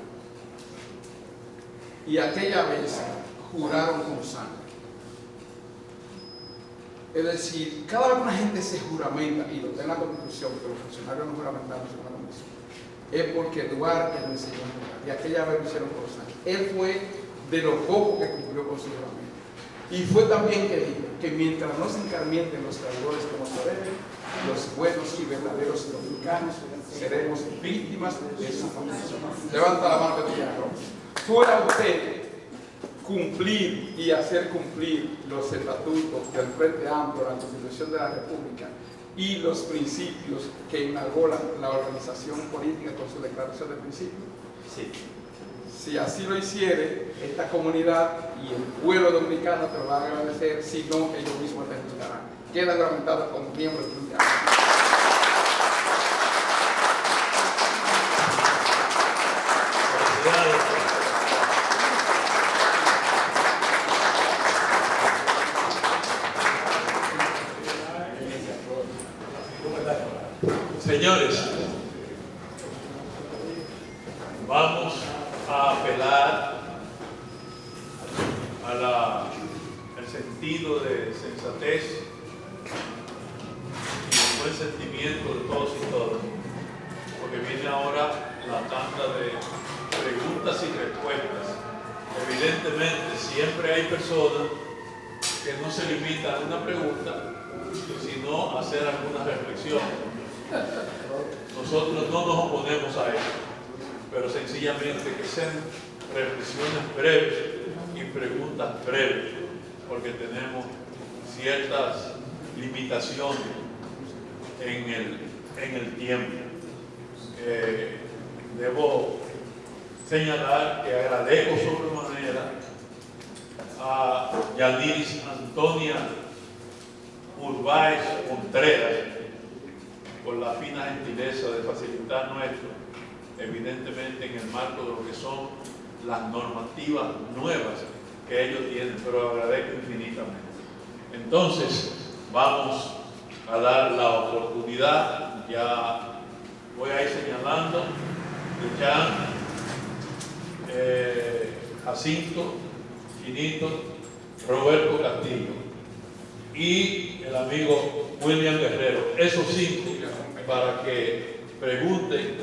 Y aquella vez juraron con sangre. Es decir, cada vez que una gente se juramenta, y lo está en la Constitución, que los funcionarios no juramentamos en la Constitución, es porque Duarte nos enseñó a jurar. Y aquella vez lo hicieron con sangre. Él fue de los pocos que cumplió con su juramento. Y fue también que dijo que mientras no se encarmienten los traidores como se deben, los buenos y verdaderos dominicanos seremos víctimas de su condición. Levanta la mano que tú quieras. Fuera usted cumplir y hacer cumplir los estatutos del Frente Amplio, la Constitución de la República y los principios que inauguró la organización política con su declaración de principios? Sí. Si así lo hiciere, esta comunidad y el pueblo dominicano te lo van a agradecer, si no, ellos mismos te juzgarán. Queda juramentado como miembro del Frente Amplio. Señores, vamos a apelar al sentido de sensatez y el buen sentimiento de todos y todas, porque viene ahora la tanda de preguntas y respuestas. Evidentemente, siempre hay personas que no se limitan a una pregunta, sino a hacer algunas reflexiones. Nosotros no nos oponemos a ello, pero sencillamente que sean reflexiones breves y preguntas breves, porque tenemos ciertas limitaciones en el tiempo. Debo señalar que agradezco sobremanera a Yadiris Antonia Urbáez Contreras por la fina gentileza de facilitar nuestro, evidentemente en el marco de lo que son las normativas nuevas que ellos tienen, pero agradezco infinitamente. Entonces, vamos a dar la oportunidad, ya voy a ir señalando, de Jean, Jacinto, Finito, Roberto Castillo y el amigo William Guerrero. Esos 5 para que pregunten,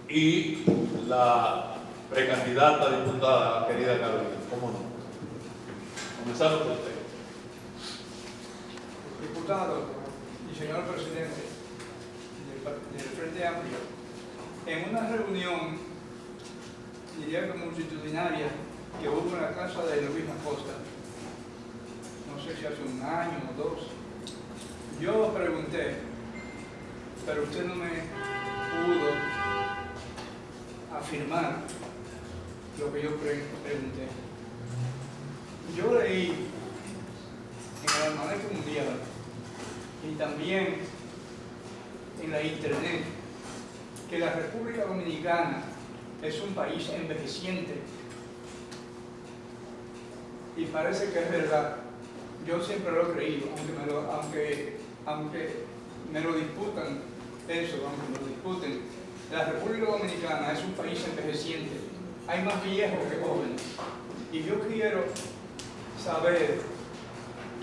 y la precandidata a diputada, querida Carolina. ¿Cómo no? Comenzamos por usted. Diputado y señor presidente del Frente Amplio, en una reunión, diría que multitudinaria, que hubo en la casa de Luis Acosta, no sé si hace un año o 2, yo pregunté, pero usted no me pudo afirmar lo que yo pregunté. Yo leí en el Almanaque Mundial y también en la internet que la República Dominicana es un país envejeciente, y parece que es verdad. Yo siempre lo he creído, aunque me lo disputan eso, aunque me lo disputen. La República Dominicana es un país envejeciente, hay más viejos que jóvenes, y yo quiero saber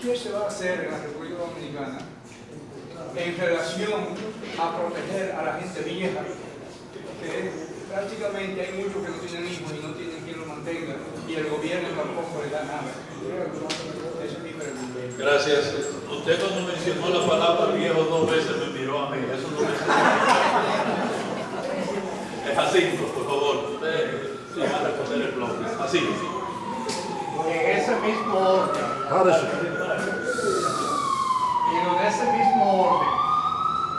qué se va a hacer en la República Dominicana en relación a proteger a la gente vieja, que prácticamente hay muchos que no tienen hijos y no tienen quien los mantenga, y el gobierno tampoco le da nada. Esa es mi pregunta. Gracias. Usted cuando mencionó la palabra viejo 2 veces me miró a mí. Eso no me es Jacinto, por favor. Usted va a responder el bloque. Así. En ese mismo orden, y en ese mismo orden,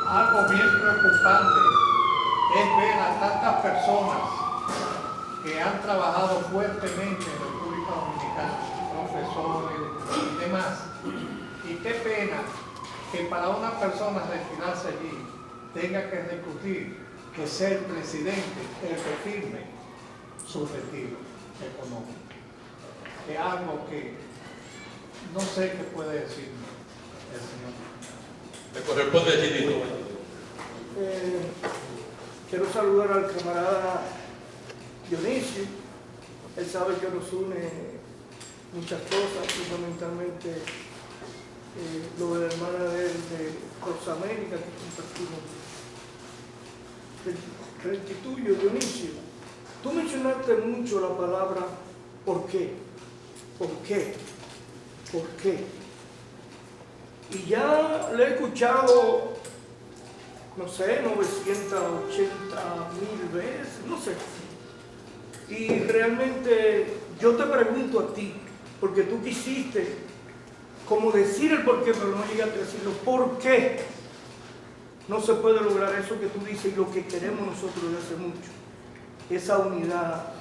algo bien preocupante es ver a tantas personas que han trabajado fuertemente en República Dominicana, profesores y demás. Y qué pena que para una persona retirarse allí tenga que discutir que sea el presidente el que firme su retiro económico. Es algo que no sé qué puede decirme el señor. Le corresponde a Chinito. Quiero saludar al camarada Dionisio. Él sabe que nos une muchas cosas, fundamentalmente lo de la hermana de él, de Rosa América, que compartimos. Restituyo, Dionisio, tú mencionaste mucho la palabra ¿por qué? ¿Por qué? ¿Por qué? Y ya le he escuchado, no sé, 980.000 veces, no sé. Y realmente yo te pregunto a ti, porque tú quisiste como decir el porqué, pero no llegaste a decirlo, ¿por qué no se puede lograr eso que tú dices y lo que queremos nosotros desde hace mucho? Esa unidad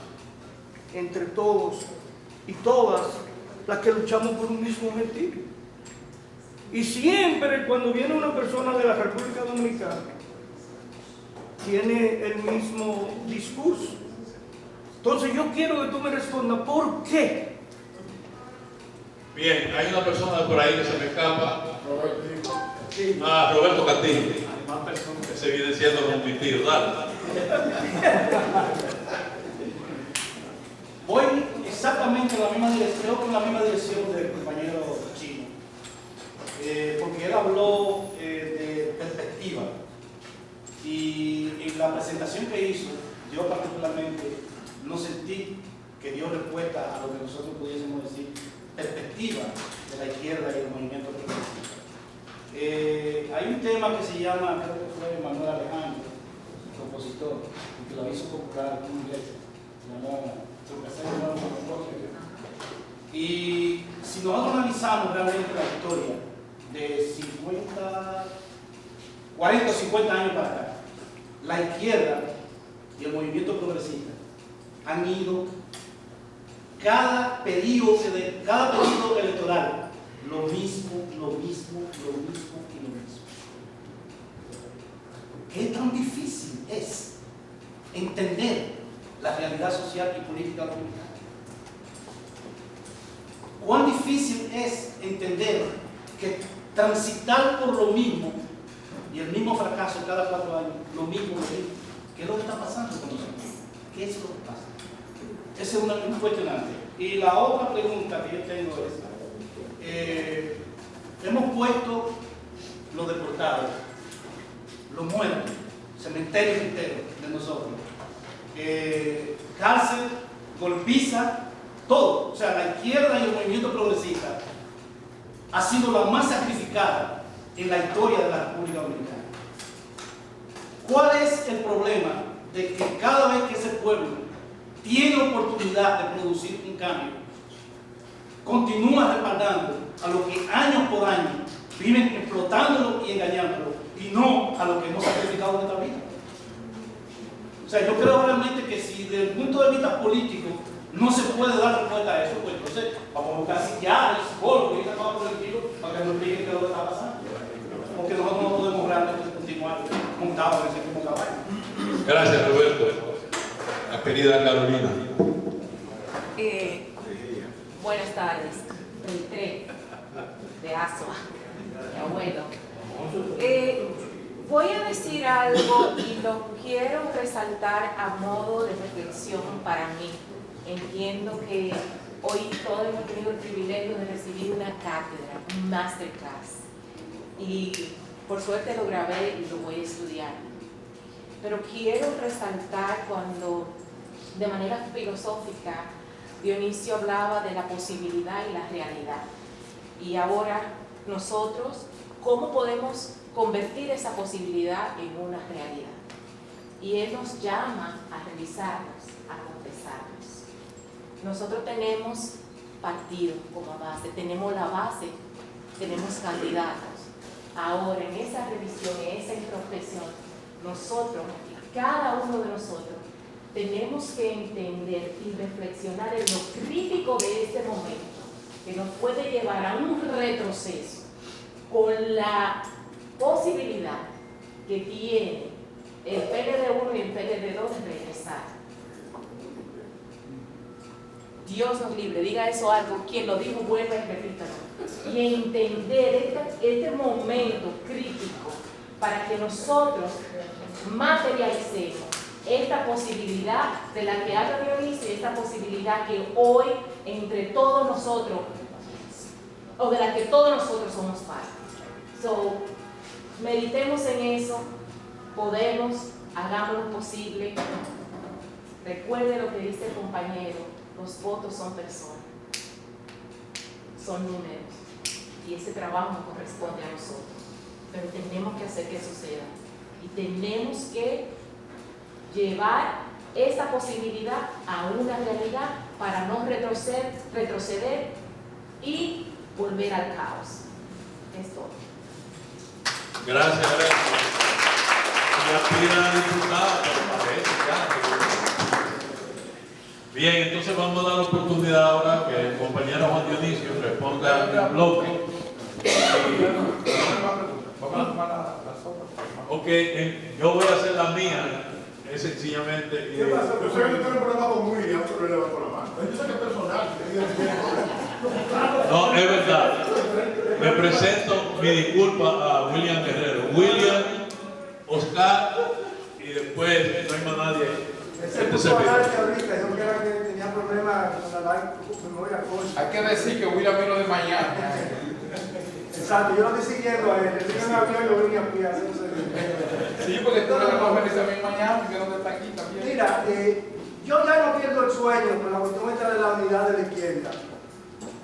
entre todos y todas las que luchamos por un mismo objetivo. Y siempre cuando viene una persona de la República Dominicana, tiene el mismo discurso. Entonces yo quiero que tú me respondas, ¿por qué? Bien, hay una persona por ahí que se me escapa. Roberto Castillo, que se viene siendo como mi tío. Dale. Voy exactamente en la misma dirección, creo que en la misma dirección del compañero Chino, porque él habló de perspectiva, y en la presentación que hizo, yo particularmente no sentí que dio respuesta a lo que nosotros pudiésemos decir perspectiva de la izquierda y el movimiento progresista. Hay un tema que se llama, creo que fue Manuel Alejandro, compositor, que lo hizo popular en inglés, se llamó y si nosotros analizamos realmente la historia de 40 o 50 años para acá, la izquierda y el movimiento progresista han ido cada periodo electoral lo mismo y lo mismo. ¿Qué tan difícil es entender la realidad social y política dominicana? ¿Cuán difícil es entender que transitar por lo mismo y el mismo fracaso cada 4 años, lo mismo? ¿Qué es lo que está pasando con nosotros? ¿Qué es lo que pasa? Ese es un cuestionante. Y la otra pregunta que yo tengo es, hemos puesto los deportados, los muertos, cementerios enteros de nosotros, cárcel, golpiza, todo. O sea, la izquierda y el movimiento progresista ha sido la más sacrificada en la historia de la República Dominicana. ¿Cuál es el problema de que cada vez que ese pueblo tiene oportunidad de producir un cambio, continúa respaldando a los que año por año viven explotándolo y engañándolo, y no a los que hemos sacrificado en esta vida? O sea, yo creo realmente que si desde el punto de vista político no se puede dar respuesta a eso, pues entonces vamos a buscar ya el psicólogo y esta cosa por el estilo para que nos explique qué es lo que está pasando. Porque nosotros no podemos realmente continuar montados en ese mismo caballo. Gracias, Roberto. La querida Carolina. Buenas tardes. Entré de Asua, mi abuelo. Voy a decir algo y lo quiero resaltar a modo de reflexión para mí. Entiendo que hoy todos hemos tenido el privilegio de recibir una cátedra, un masterclass. Y por suerte lo grabé y lo voy a estudiar. Pero quiero resaltar cuando, de manera filosófica, Dionisio hablaba de la posibilidad y la realidad. Y ahora nosotros, ¿cómo podemos convertir esa posibilidad en una realidad? Y Él nos llama a revisarnos, a confesarnos. Nosotros tenemos partido como base, tenemos la base, tenemos candidatos. Ahora, en esa revisión, en esa introspección, nosotros, cada uno de nosotros, tenemos que entender y reflexionar en lo crítico de este momento, que nos puede llevar a un retroceso, con la posibilidad que tiene el PLD1 y el PLD2 de regresar. Dios nos libre, diga eso algo, quien lo dijo vuelva y repítalo. Y entender este momento crítico para que nosotros materialicemos esta posibilidad de la que habla Dionisio, esta posibilidad que hoy entre todos nosotros, o de la que todos nosotros somos parte. So, meditemos en eso, podemos, hagamos lo posible. Recuerde lo que dice el compañero, los votos son personas, son números, y ese trabajo nos corresponde a nosotros. Pero tenemos que hacer que suceda, y tenemos que llevar esa posibilidad a una realidad para no retroceder y volver al caos. Es todo. Gracias, gracias. Ya pide a la diputada, pero parece ya. Bien, entonces vamos a dar la oportunidad ahora que el compañero Juan Dionisio responda en el bloque. Vamos a tomar la sopa. Ok, yo voy a hacer la mía, es sencillamente. ¿Qué pasa? Yo sé que tú tienes un problema con William, pero le levanto la mano. Yo sé que es personal. No, es verdad. Me presento, mi disculpa a William Guerrero. William, Oscar y después no hay más nadie. Ese puso a hablar ahorita, yo que era que tenía problemas con la memoria corta. Hay que decir que William vino de Miami. Exacto, yo lo estoy siguiendo a él. Él tiene un avión y lo vine a pie. Sí, porque tú eres la conferencia en Miami, que no está aquí también. Mira, yo ya no pierdo el sueño con la cuestión esta de la unidad de la izquierda.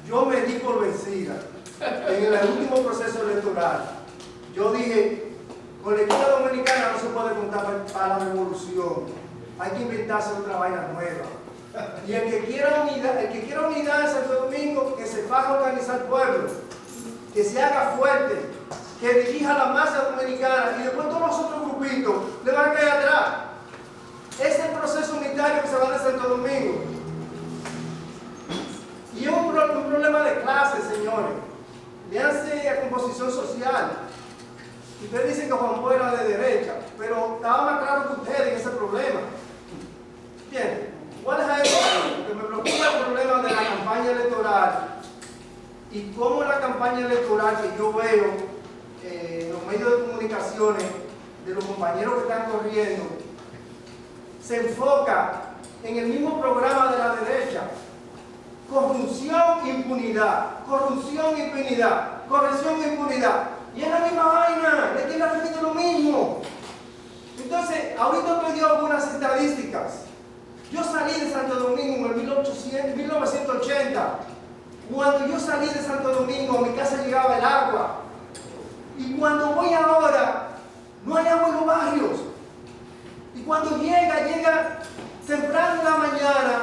Yo me di por vencida en el último proceso electoral. Yo dije, con la izquierda dominicana no se puede contar para la revolución. Hay que inventarse otra vaina nueva. Y el que quiera unidad en Santo Domingo, que se faja a organizar el pueblo, que se haga fuerte, que dirija la masa dominicana y después todos los otros grupitos le van a caer atrás. Ese es el proceso unitario que se va de Santo Domingo. Y es un problema de clase, señores. Véanse a composición social. Ustedes dicen que Juan Boy era de derecha, pero estaba más claro que ustedes en ese problema. Bien, ¿cuál es eso? Porque me preocupa el problema de la campaña electoral y cómo la campaña electoral que yo veo en los medios de comunicaciones de los compañeros que están corriendo se enfoca en el mismo programa de la derecha. Corrupción, impunidad, corrupción, impunidad, corrupción, impunidad. Y es la misma vaina, le tiene repite lo mismo. Entonces, ahorita te dio algunas estadísticas. Yo salí de Santo Domingo en 1980. Cuando yo salí de Santo Domingo, a mi casa llegaba el agua. Y cuando voy ahora, no hay agua en los barrios. Y cuando llega temprano en la mañana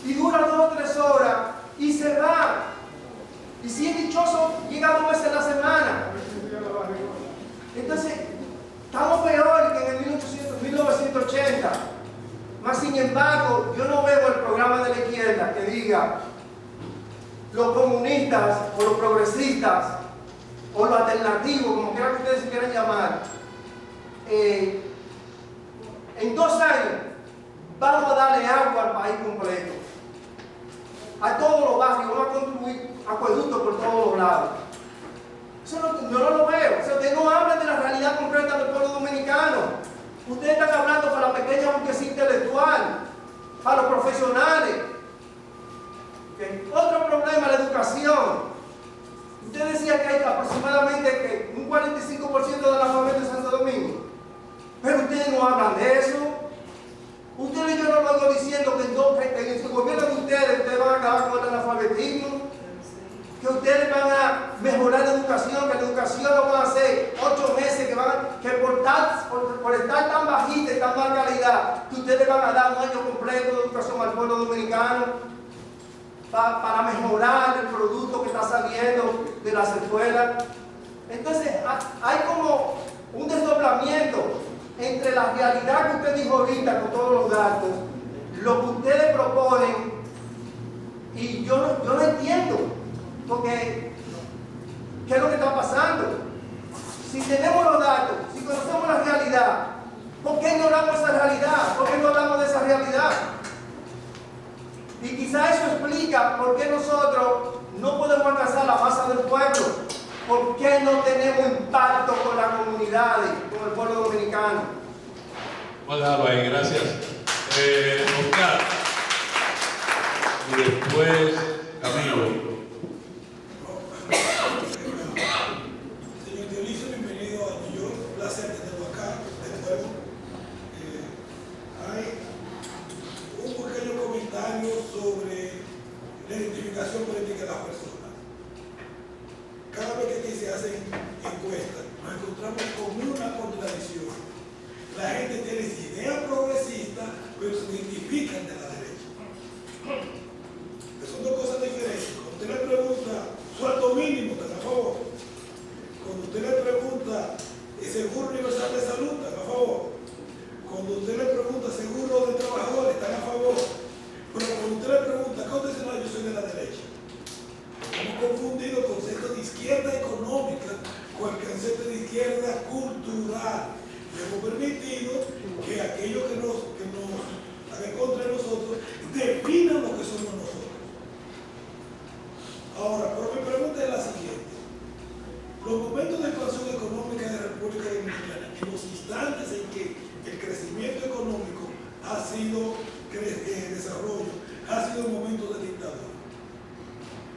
y dura 2 o 3 horas y se va. Y si es dichoso, llega 2 veces a la semana. Entonces, estamos peor que en el 1980. Mas, sin embargo, yo no veo el programa de la izquierda que diga los comunistas o los progresistas o los alternativos, como quiera que ustedes se quieran llamar, en 2 años vamos a darle agua al país completo. A todos los barrios, vamos a construir acueductos por todos los lados. Eso yo no lo veo. O sea, ustedes no hablan de la realidad concreta del pueblo dominicano. Ustedes están hablando para la pequeña burguesía intelectual, para los profesionales. ¿Okay? Otro problema, la educación. Usted decía que hay aproximadamente un 45% de la alfabeto en Santo Domingo. Pero ustedes no hablan de eso. Ustedes, yo no lo estoy diciendo que en el gobierno de ustedes van a acabar con el analfabetismo, que ustedes van a mejorar la educación, que la educación lo van a hacer 8 meses, que por estar tan bajita y tan mal calidad, que ustedes van a dar un año completo de educación al pueblo dominicano para mejorar el producto que está saliendo de las escuelas. Entonces, hay como un desdoblamiento entre la realidad que usted dijo ahorita con todos los datos, lo que ustedes proponen, y yo no entiendo, porque ¿qué es lo que está pasando? Si tenemos los datos, si conocemos la realidad, ¿por qué ignoramos esa realidad? ¿Por qué no hablamos de esa realidad? Y quizá eso explica por qué nosotros no podemos alcanzar la masa del pueblo. ¿Por qué no tenemos impacto con las comunidades, con el pueblo dominicano? Vamos a dejarlo ahí, gracias. Oscar. Y después, Camilo. Señor Dionisio, bienvenido a New York. Un placer tenerlo acá de nuevo. Hay un pequeño comentario sobre la identificación política de las personas. Cada vez que aquí se hacen encuestas, nos encontramos con una contradicción. La gente tiene ideas progresistas, pero se identifican de la derecha. hemos permitido que aquellos que nos hagan contra nosotros definan lo que somos nosotros. Ahora, pero mi pregunta es la siguiente. Los momentos de expansión económica de la República Dominicana, en los instantes en que el crecimiento económico ha sido desarrollo, ha sido un momento de dictadura.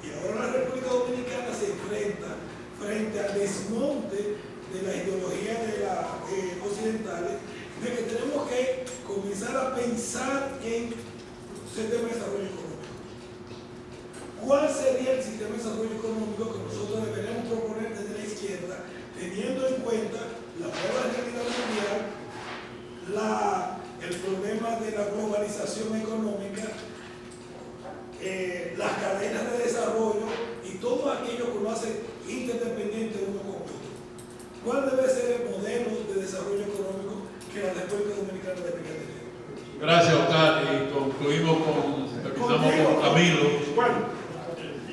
Y ahora la República Dominicana se enfrenta frente al desmonte de la ideología de las occidentales, de que tenemos que comenzar a pensar en sistema de desarrollo económico. ¿Cuál sería el sistema de desarrollo económico que nosotros deberíamos proponer desde la izquierda, teniendo en cuenta la nueva realidad mundial, el problema de la globalización económica, las cadenas de desarrollo y todo aquello que lo hace interdependiente uno con otro? ¿Cuál debe ser el modelo de desarrollo económico que la República Dominicana debería tener? Gracias, Oscar. Y concluimos empezamos con Camilo. Bueno,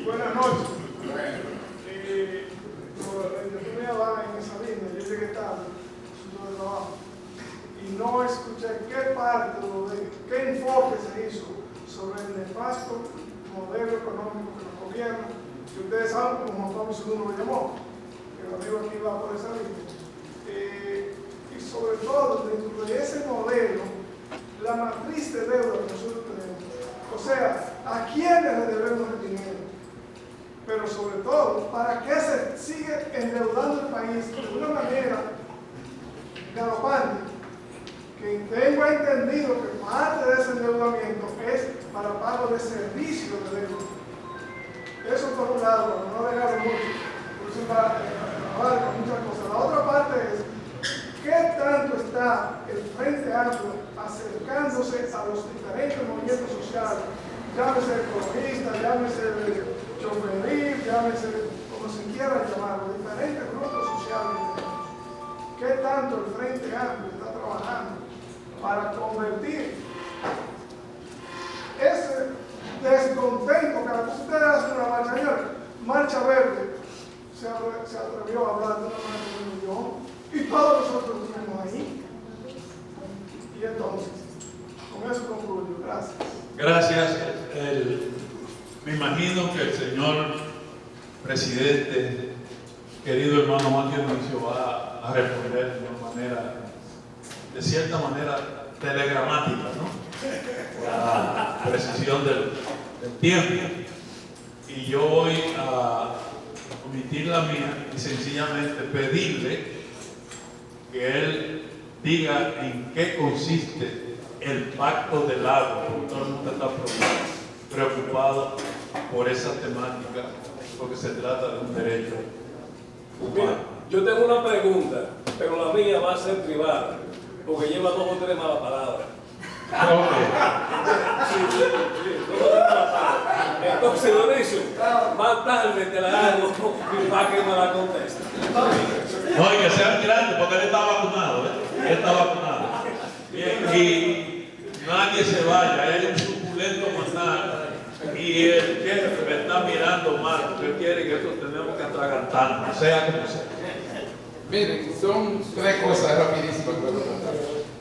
buenas noches. Yo me hablaba en esa línea, yo llegué tarde, asunto de trabajo, y no escuché qué parte, qué enfoque se hizo sobre el nefasto modelo económico que los gobiernos, que ustedes saben como Juan Pablo II lo llamó, que el amigo aquí va por esa línea. Y sobre todo, dentro de ese modelo, la matriz de deuda que nosotros tenemos, o sea, ¿a quiénes le debemos el dinero? Pero sobre todo, ¿para qué se sigue endeudando el país de una manera galopante? Que tengo entendido que parte de ese endeudamiento es para pago de servicios de deuda. Eso por un lado, no dejarlo mucho, por eso abarca muchas cosas. La otra parte es, ¿qué tanto está el Frente Amplio acercándose a los diferentes movimientos sociales? Llámese ecologista, llámese choferil, llámese como se quiera llamar, los diferentes grupos sociales que tenemos. ¿Qué tanto el Frente Amplio está trabajando para convertir ese descontento que ustedes hacen una marcha? Señor, Marcha Verde se atrevió a hablar de una marcha de 1 millón y todos nosotros estuvimos ahí. Y entonces, con eso concluyo. Gracias. Gracias. Me imagino que el señor presidente, querido hermano Juan Dionisio, va a responder de una manera, de cierta manera, telegramática, ¿no? Por la precisión del tiempo. Y yo voy a omitir la mía y sencillamente pedirle que él diga en qué consiste el pacto del agua, porque todo el mundo está preocupado por esa temática, porque se trata de un derecho humano. Yo tengo una pregunta, pero la mía va a ser privada, porque lleva 2 o 3 malas palabras. Entonces, Dionisio, más tarde te la hago para que me la conteste. No, y que sean grandes, porque él está vacunado, ¿eh? Él está vacunado. Y nadie se vaya, él es un suculento manal. Y el jefe me está mirando mal, porque él quiere que esto tenemos que atragantarnos, sea como sea. Miren, son 3 cosas rapidísimas.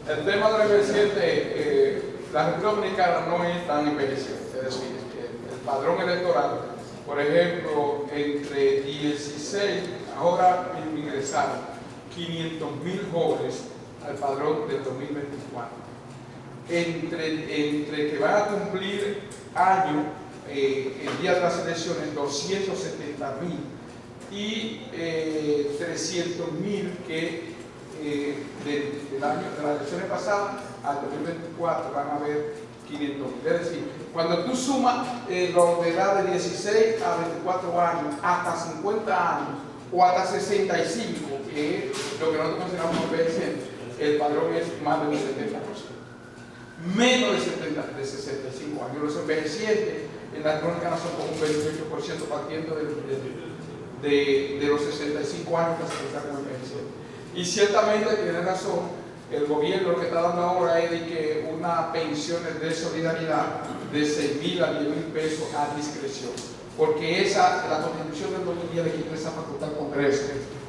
El tema del envejeciente, la República Dominicana no es tan envejecida. Es decir, el padrón electoral, por ejemplo, entre 16, ahora ingresaron 500,000 jóvenes al padrón del 2024. Entre que van a cumplir año el día de las elecciones, 270,000 y 300,000 que del año de las elecciones pasadas al 2024 van a haber 500,000. Es decir, cuando tú sumas los de edad de 16 a 24 años, hasta 50 años o hasta 65, que es lo que nosotros consideramos envejeciente, el padrón es más de un 70%. Menos de 65 años. Los envejecientes en la República son como un 28% partiendo de los 65 años que se está como envejeciente. Y ciertamente tiene razón, el gobierno lo que está dando ahora es de que una pensión de solidaridad de 6,000 a 10,000 pesos a discreción, porque la Constitución del 2010 le quita esa facultad al Congreso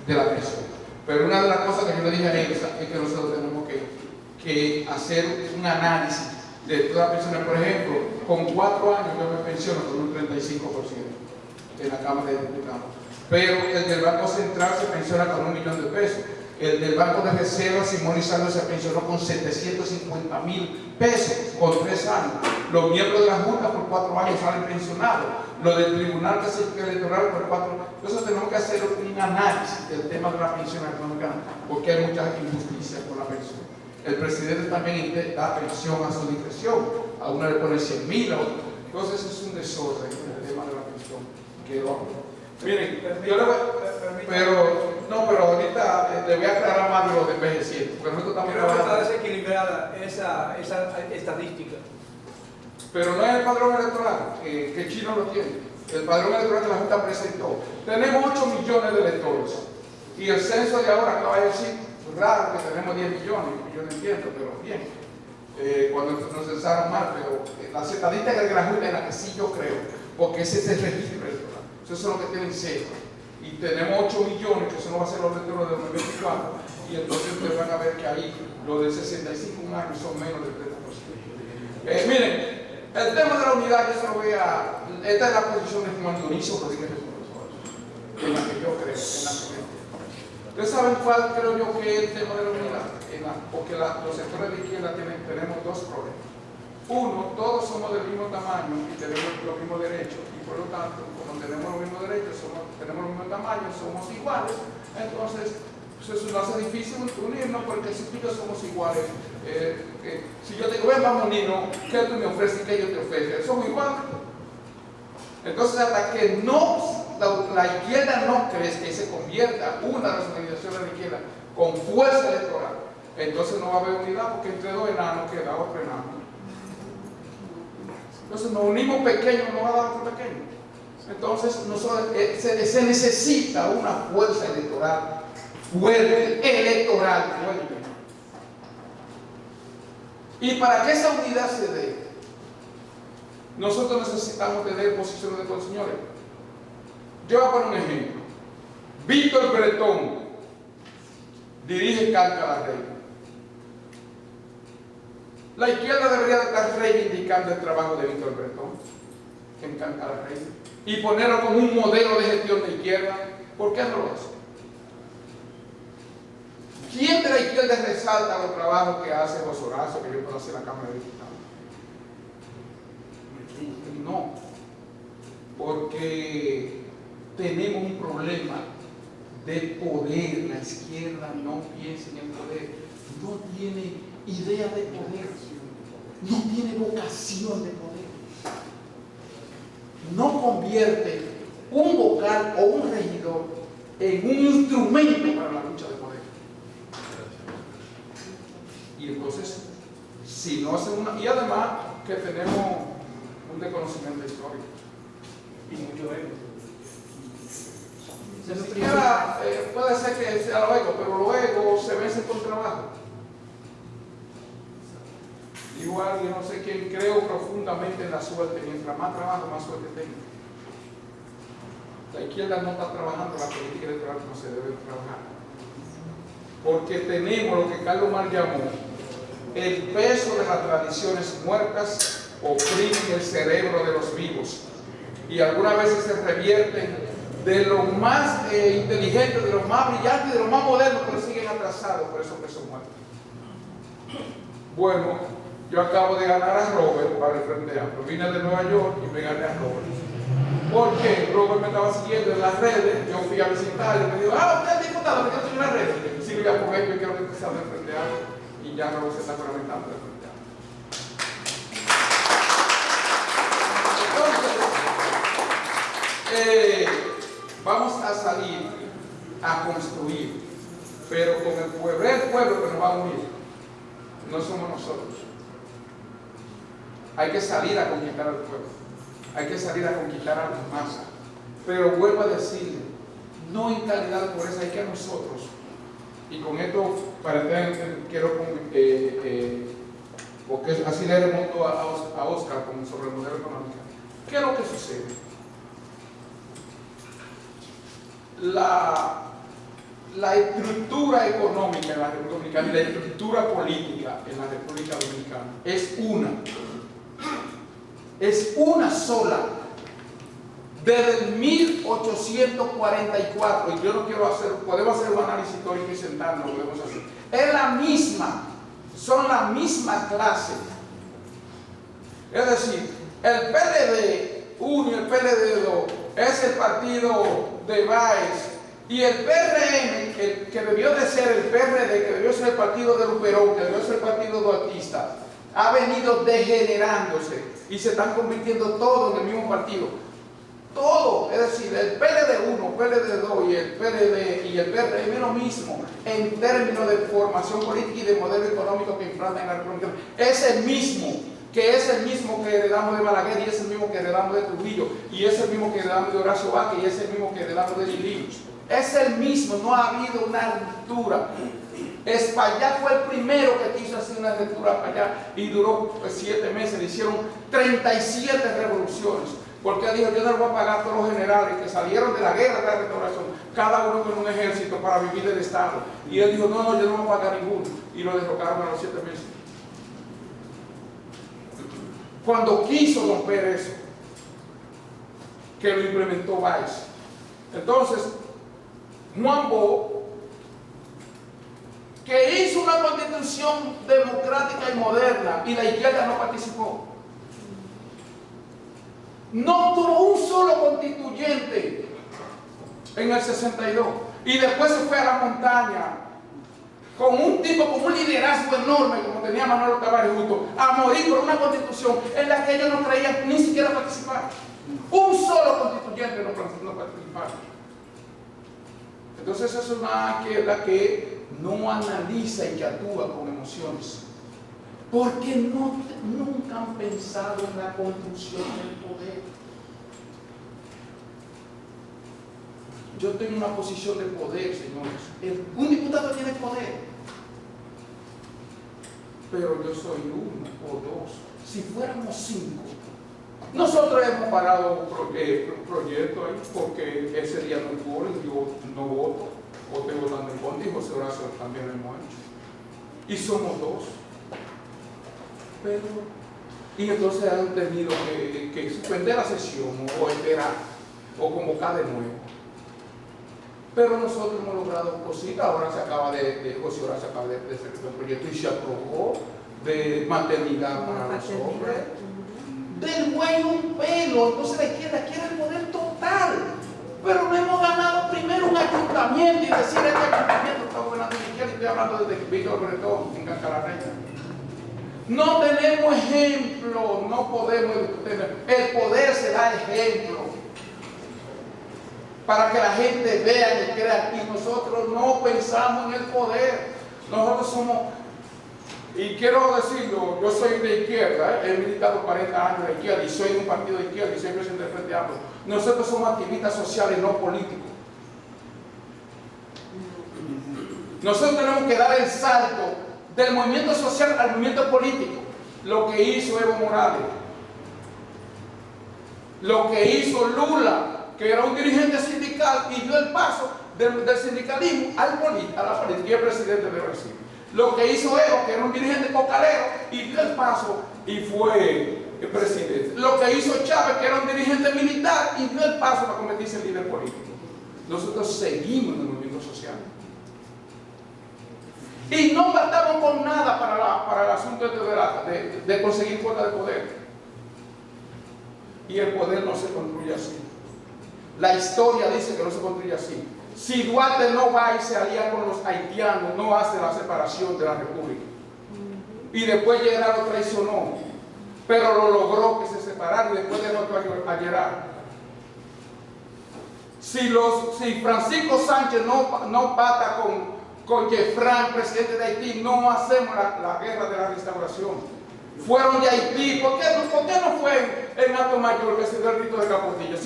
de la pensión. Pero una de las cosas que yo le dije a Elsa es que nosotros tenemos que hacer un análisis de todas las pensiones. Por ejemplo, con 4 años yo me pensiono con un 35% en la Cámara de Diputados. Pero el del Banco Central se pensiona con $1 millón de pesos. El del Banco de Reserva, Simón Lizardo, se pensionó con 750.000 pesos con 3 años. Los miembros de la Junta por 4 años salen pensionados. Los del Tribunal Electoral por 4 años. Entonces tenemos que hacer un análisis del tema de la pensión económica, porque hay muchas injusticias con la pensión. El presidente también da pensión a su discreción. A uno le pone 100.000, a otro. Entonces es un desorden el tema de la pensión. Miren, yo le voy, pero ahorita le voy a aclarar más de los de envejecientes, pero esto también creo que está desequilibrada esa estadística. Pero no es el padrón electoral, que Chino lo tiene. El padrón electoral que la Junta presentó. Tenemos 8 millones de electores. Y el censo de ahora acaba de decir, raro que tenemos 10 millones, yo no entiendo, pero bien. Cuando nos censaron mal, pero las estadísticas de la Junta en la que sí yo creo, porque ese es el registro electoral. Eso es lo que tienen cero. Y tenemos 8 millones, que eso no va a ser los electores de 2024. Y entonces ustedes van a ver que ahí los de 65 años son menos del 30%. Miren, el tema de la unidad, yo se lo voy a. Esta es la posición de Juan Dionisio Rodríguez de Torres, en la que yo creo, en la que ustedes saben cuál creo yo que es el tema de la unidad, porque los sectores de izquierda tenemos 2 problemas. Uno, todos somos del mismo tamaño y tenemos los mismos derechos, y por lo tanto, como tenemos los mismos derechos, tenemos los mismos tamaños, somos iguales, entonces eso nos hace difícil unirnos, porque si tú y yo somos iguales, si yo te digo, ven, vamos, Nino, ¿qué tú me ofreces y qué yo te ofrezco? Somos iguales. Entonces, hasta que la izquierda no crezca y se convierta una de las organizaciones de la izquierda con fuerza electoral, entonces no va a haber unidad, porque entre 2 enanos queda otro enano. Entonces nos unimos pequeños, no va a dar otro pequeño. Entonces se necesita una fuerza electoral fuerte, fuerte. Y para que esa unidad se dé, nosotros necesitamos tener posiciones de todos, señores. Yo voy a poner un ejemplo. Víctor Bretón dirige Canca la Reina. La izquierda debería estar reivindicando el trabajo de Víctor Bretón en Canca la Reina y ponerlo como un modelo de gestión de izquierda. ¿Por qué no lo hace? ¿Quién de la izquierda resalta los trabajos que hace José Horacio, que yo puedo hacer en la Cámara de Diputados? No, porque tenemos un problema de poder. La izquierda no piensa en el poder, no tiene idea de poder, no tiene vocación de poder, no convierte un vocal o un regidor en un instrumento para la lucha de poder. Y entonces, si no hacen una, y además que tenemos un desconocimiento histórico y mucho ego. Ni siquiera puede ser que sea lo ego, pero los egos se vencen con trabajo. Igual, yo no sé quién, creo profundamente en la suerte. Mientras más trabajo, más suerte tengo. La izquierda no está trabajando la política electoral como se debe trabajar, porque tenemos lo que Carlos Marx llamó el peso de las tradiciones muertas oprime el cerebro de los vivos, y algunas veces se revierten de lo más inteligente, de lo más brillante, de lo más moderno, pero siguen atrasados por esos pesos muertos. Bueno, yo acabo de ganar a Robert para el Frente Amplio. Vine de Nueva York y me gané a Robert. Porque Robert me estaba siguiendo en las redes, yo fui a visitarle y me dijo, usted es diputado, ¿por qué estoy en las redes? Sí, voy a coger, yo quiero que sea del Frente Amplio. Y ya Robert se está comentando del Frente Amplio. Entonces, vamos a salir a construir, pero con el pueblo que nos va a unir, no somos nosotros. Hay que salir a conquistar al pueblo, hay que salir a conquistar a las masas, pero vuelvo a decirle, no en calidad de pobreza, hay que a nosotros. Y con esto, para entender, quiero, porque así le remonto a Oscar como sobre el modelo económico. ¿Qué es lo que sucede? la estructura económica en la República Dominicana y la estructura política en la República Dominicana es una sola. Desde el 1844, y yo no quiero podemos hacer un análisis histórico y sentarnos, lo podemos hacer. Es la misma, son la misma clase. Es decir, el PLD 1 y el PLD 2 es el partido de Báez, y el PRM, que debió de ser el PRD, que debió ser el partido de Luperón, que debió ser el partido duartista, ha venido degenerándose y se están convirtiendo todos en el mismo partido. Todo, es decir, el PLD1, PLD2 y el PLD y el PRM es lo mismo en términos de formación política y de modelo económico que implantan en la República. Es el mismo que heredamos de Balaguer, y es el mismo que heredamos de Trujillo, y es el mismo que heredamos de Horacio Vázquez, y es el mismo que heredamos de Lili. Es el mismo, no ha habido una ruptura. Espaillá fue el primero que quiso hacer una ruptura para allá y duró 7 meses, le hicieron 37 revoluciones. Porque dijo, yo no le voy a pagar a todos los generales que salieron de la guerra de la restauración, cada uno con un ejército para vivir del Estado. Y él dijo, no, yo no voy a pagar ninguno. Y lo derrocaron a los 7 meses. Cuando quiso romper eso, que lo implementó Báez. Entonces, Juan Bo, que hizo una constitución democrática y moderna, y la izquierda no participó. No tuvo un solo constituyente en el 62, y después se fue a la montaña con un tipo, con un liderazgo enorme como tenía Manuel Tavares Justo, a morir por una constitución en la que ellos no creían ni siquiera participar. Un solo constituyente no participaba. Entonces eso es una izquierda que no analiza y que actúa con emociones, porque nunca han pensado en la construcción del poder. Yo tengo una posición de poder, señores. Un diputado tiene poder, pero yo soy 1 o 2. Si fuéramos 5, nosotros hemos parado proyectos ahí porque ese día no hubo, yo no voto, voté votando en contra, y José Horacio también lo hemos hecho. Y somos 2. Y entonces han tenido que suspender la sesión o esperar o convocar de nuevo. Pero nosotros hemos logrado cositas. Ahora se acaba José Horacio acaba de hacer un proyecto y se aprobó de maternidad para los hombres. Del güey un pelo. Entonces la izquierda quiere el poder total. Pero no hemos ganado primero un ayuntamiento y decir este ayuntamiento está gobernando la izquierda. Y estoy hablando desde Víctor Bretón en Cancalarreña. No tenemos ejemplo, no podemos tener. El poder se da ejemplo para que la gente vea y crea. Y nosotros no pensamos en el poder. Nosotros somos, y quiero decirlo, yo soy de izquierda, he militado 40 años de izquierda y soy de un partido de izquierda y soy presidente del Frente Amplio. Nosotros somos activistas sociales, no políticos. Nosotros tenemos que dar el salto del movimiento social al movimiento político. Lo que hizo Evo Morales, lo que hizo Lula, que era un dirigente sindical y dio el paso del sindicalismo a la política, y el presidente de Brasil. Lo que hizo Evo, que era un dirigente cocalero y dio el paso y fue el presidente. Lo que hizo Chávez, que era un dirigente militar y dio el paso para convertirse en líder político. Nosotros seguimos en el movimiento social. Y no bastamos con nada para el asunto de conseguir cuota de poder. Y el poder no se construye así. La historia dice que no se construye así. Si Duarte no va y se alía con los haitianos, no hace la separación de la república. Y después Gerard lo traicionó, pero lo logró que se separaran y después derrotó a Gerard. Si Francisco Sánchez no pata con Jeffrán, presidente de Haití, no hacemos la guerra de la restauración. Fueron de Haití. ¿Por qué no fue en Alto Mayor que se dio el rito de Capotillo?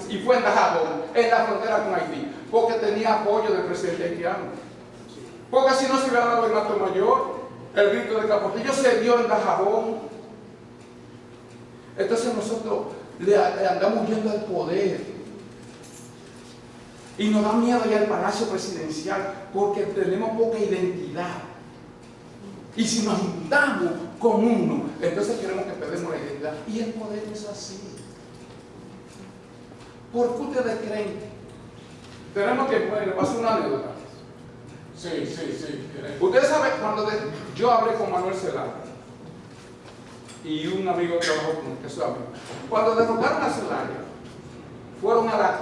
Y fue en Dajabón, en la frontera con Haití, porque tenía apoyo del presidente haitiano. Porque si no se hubiera dado en Alto Mayor, el rito de Capotillo se dio en Dajabón. Entonces nosotros le andamos yendo al poder. Y nos da miedo ir al Palacio Presidencial porque tenemos poca identidad. Y si nos juntamos con uno, entonces queremos que perdemos la identidad. Y el poder no es así. ¿Por qué ustedes creen? Tenemos que, bueno, pasó una anécdota. Sí. Ustedes saben, cuando yo hablé con Manuel Zelaya y un amigo que trabajó con él, que es su amigo, cuando derrocaron a Zelaya, fueron a las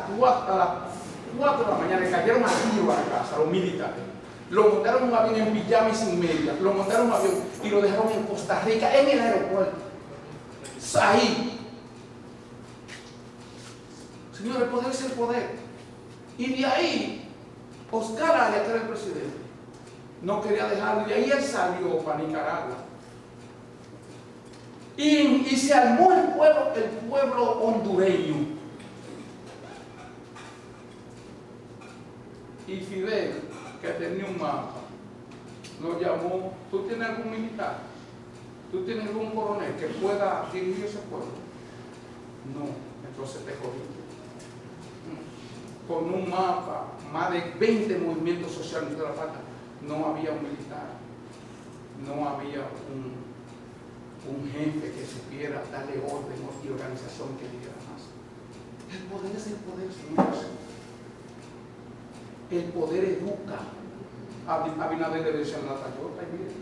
4 de la mañana y cayeron arriba a la casa, los militares. Lo montaron en un avión en pijama y sin media, lo montaron en un avión y lo dejaron en Costa Rica, en el aeropuerto. Ahí. Señor, el poder es el poder. Y de ahí, Oscar Arias, que era el presidente, no quería dejarlo, y de ahí él salió para Nicaragua. Y se armó el pueblo hondureño. Y Fidel, que tenía un mapa, lo llamó: ¿tú tienes algún militar? ¿Tú tienes algún coronel que pueda dirigir ese pueblo? No, entonces te cogí. Con un mapa, más de 20 movimientos sociales de la patria, no había un militar, no había un jefe que supiera darle orden y organización que diera más. El poder es el poder, señores. El poder educa. Abinader le decía en la Tayota, y mire.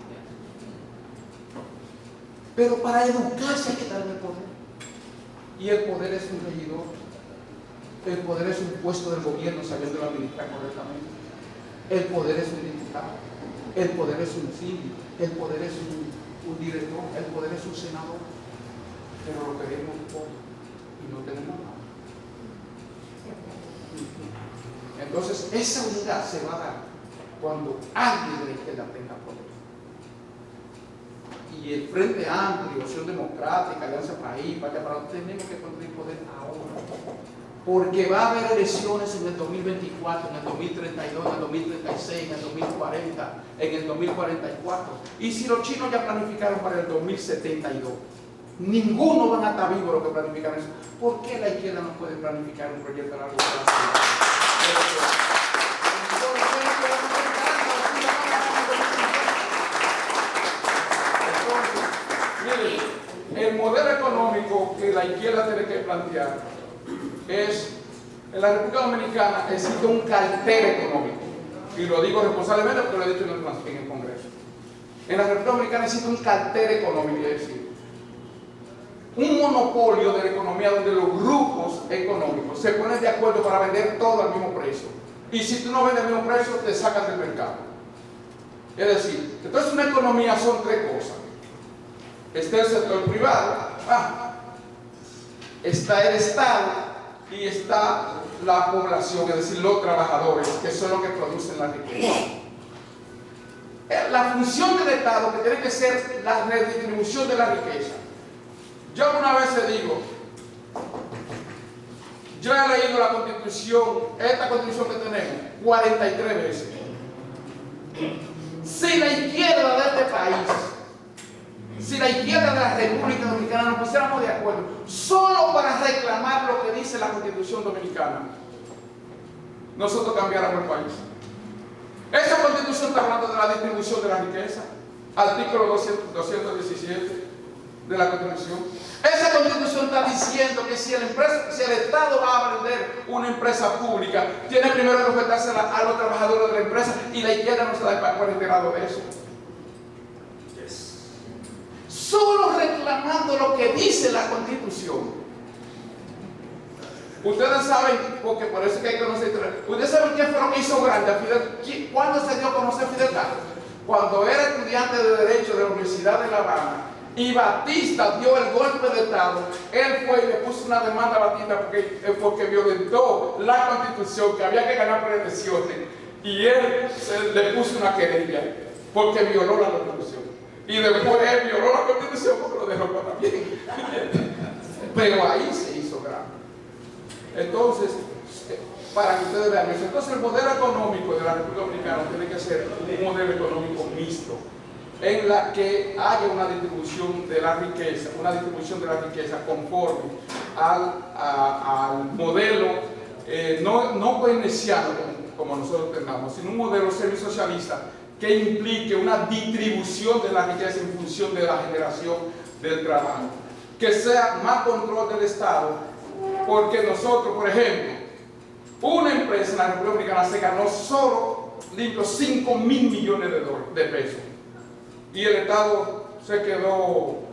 Pero para educarse hay que darle el poder. Y el poder es un regidor. El poder es un puesto del gobierno sabiendo administrar correctamente. El poder es un diputado. El poder es un síndico. El poder es un director. El poder es un senador. Pero lo queremos todo y no tenemos nada. Entonces, esa unidad se va a dar cuando alguien de la izquierda tenga poder. Y el Frente Amplio, Opción Democrática, Alianza País, Patria para Todos, tenemos que construir poder ahora. Porque va a haber elecciones en el 2024, en el 2032, en el 2036, en el 2040, en el 2044. Y si los chinos ya planificaron para el 2072, ninguno van a estar vivos los que planificaron eso. ¿Por qué la izquierda no puede planificar un proyecto a largo plazo? Entonces, miren, el modelo económico que la izquierda tiene que plantear es: en la República Dominicana existe un cartel económico, y lo digo responsablemente porque lo he dicho en el Congreso. En la República Dominicana existe un cartel económico, es decir, un monopolio de la economía donde los grupos económicos se ponen de acuerdo para vender todo al mismo precio. Y si tú no vendes al mismo precio, te sacan del mercado. Es decir, entonces una economía son tres cosas. Está el sector privado, está el Estado y está la población, es decir, los trabajadores, que son los que producen la riqueza. La función del Estado que tiene que ser la redistribución de la riqueza. Yo una vez le digo, yo he leído la Constitución, esta Constitución que tenemos, 43 veces. Si la izquierda de este país, si la izquierda de la República Dominicana nos pusiéramos de acuerdo solo para reclamar lo que dice la Constitución Dominicana, nosotros cambiáramos el país. Esa Constitución está hablando de la distribución de la riqueza, artículo 217 de la Constitución. Esa Constitución está diciendo que si el Estado va a vender una empresa pública, tiene primero que ofertarse a los trabajadores de la empresa, y la izquierda no se da por enterado de eso. Solo reclamando lo que dice la Constitución. Ustedes saben, porque por eso es que hay que conocer. Ustedes saben qué fue lo que hizo grande a Fidel. ¿Cuándo se dio a conocer Fidel Castro? Cuando era estudiante de Derecho de la Universidad de La Habana y Batista dio el golpe de Estado, él fue y le puso una demanda a Batista porque violentó la Constitución, que había que ganar por elecciones, y él le puso una querella porque violó la Constitución. Y después él violó la Constitución porque lo derrocó también. Pero ahí se hizo grande. Entonces, para que ustedes vean eso, entonces el modelo económico de la República Dominicana tiene que ser un modelo económico mixto, en la que haya una distribución de la riqueza, conforme al modelo no keynesiano como nosotros tengamos, sino un modelo semisocialista que implique una distribución de la riqueza en función de la generación del trabajo, que sea más control del Estado, porque nosotros, por ejemplo, una empresa en la República Dominicana se ganó solo limpio 5.000 millones de pesos, y el Estado se quedó.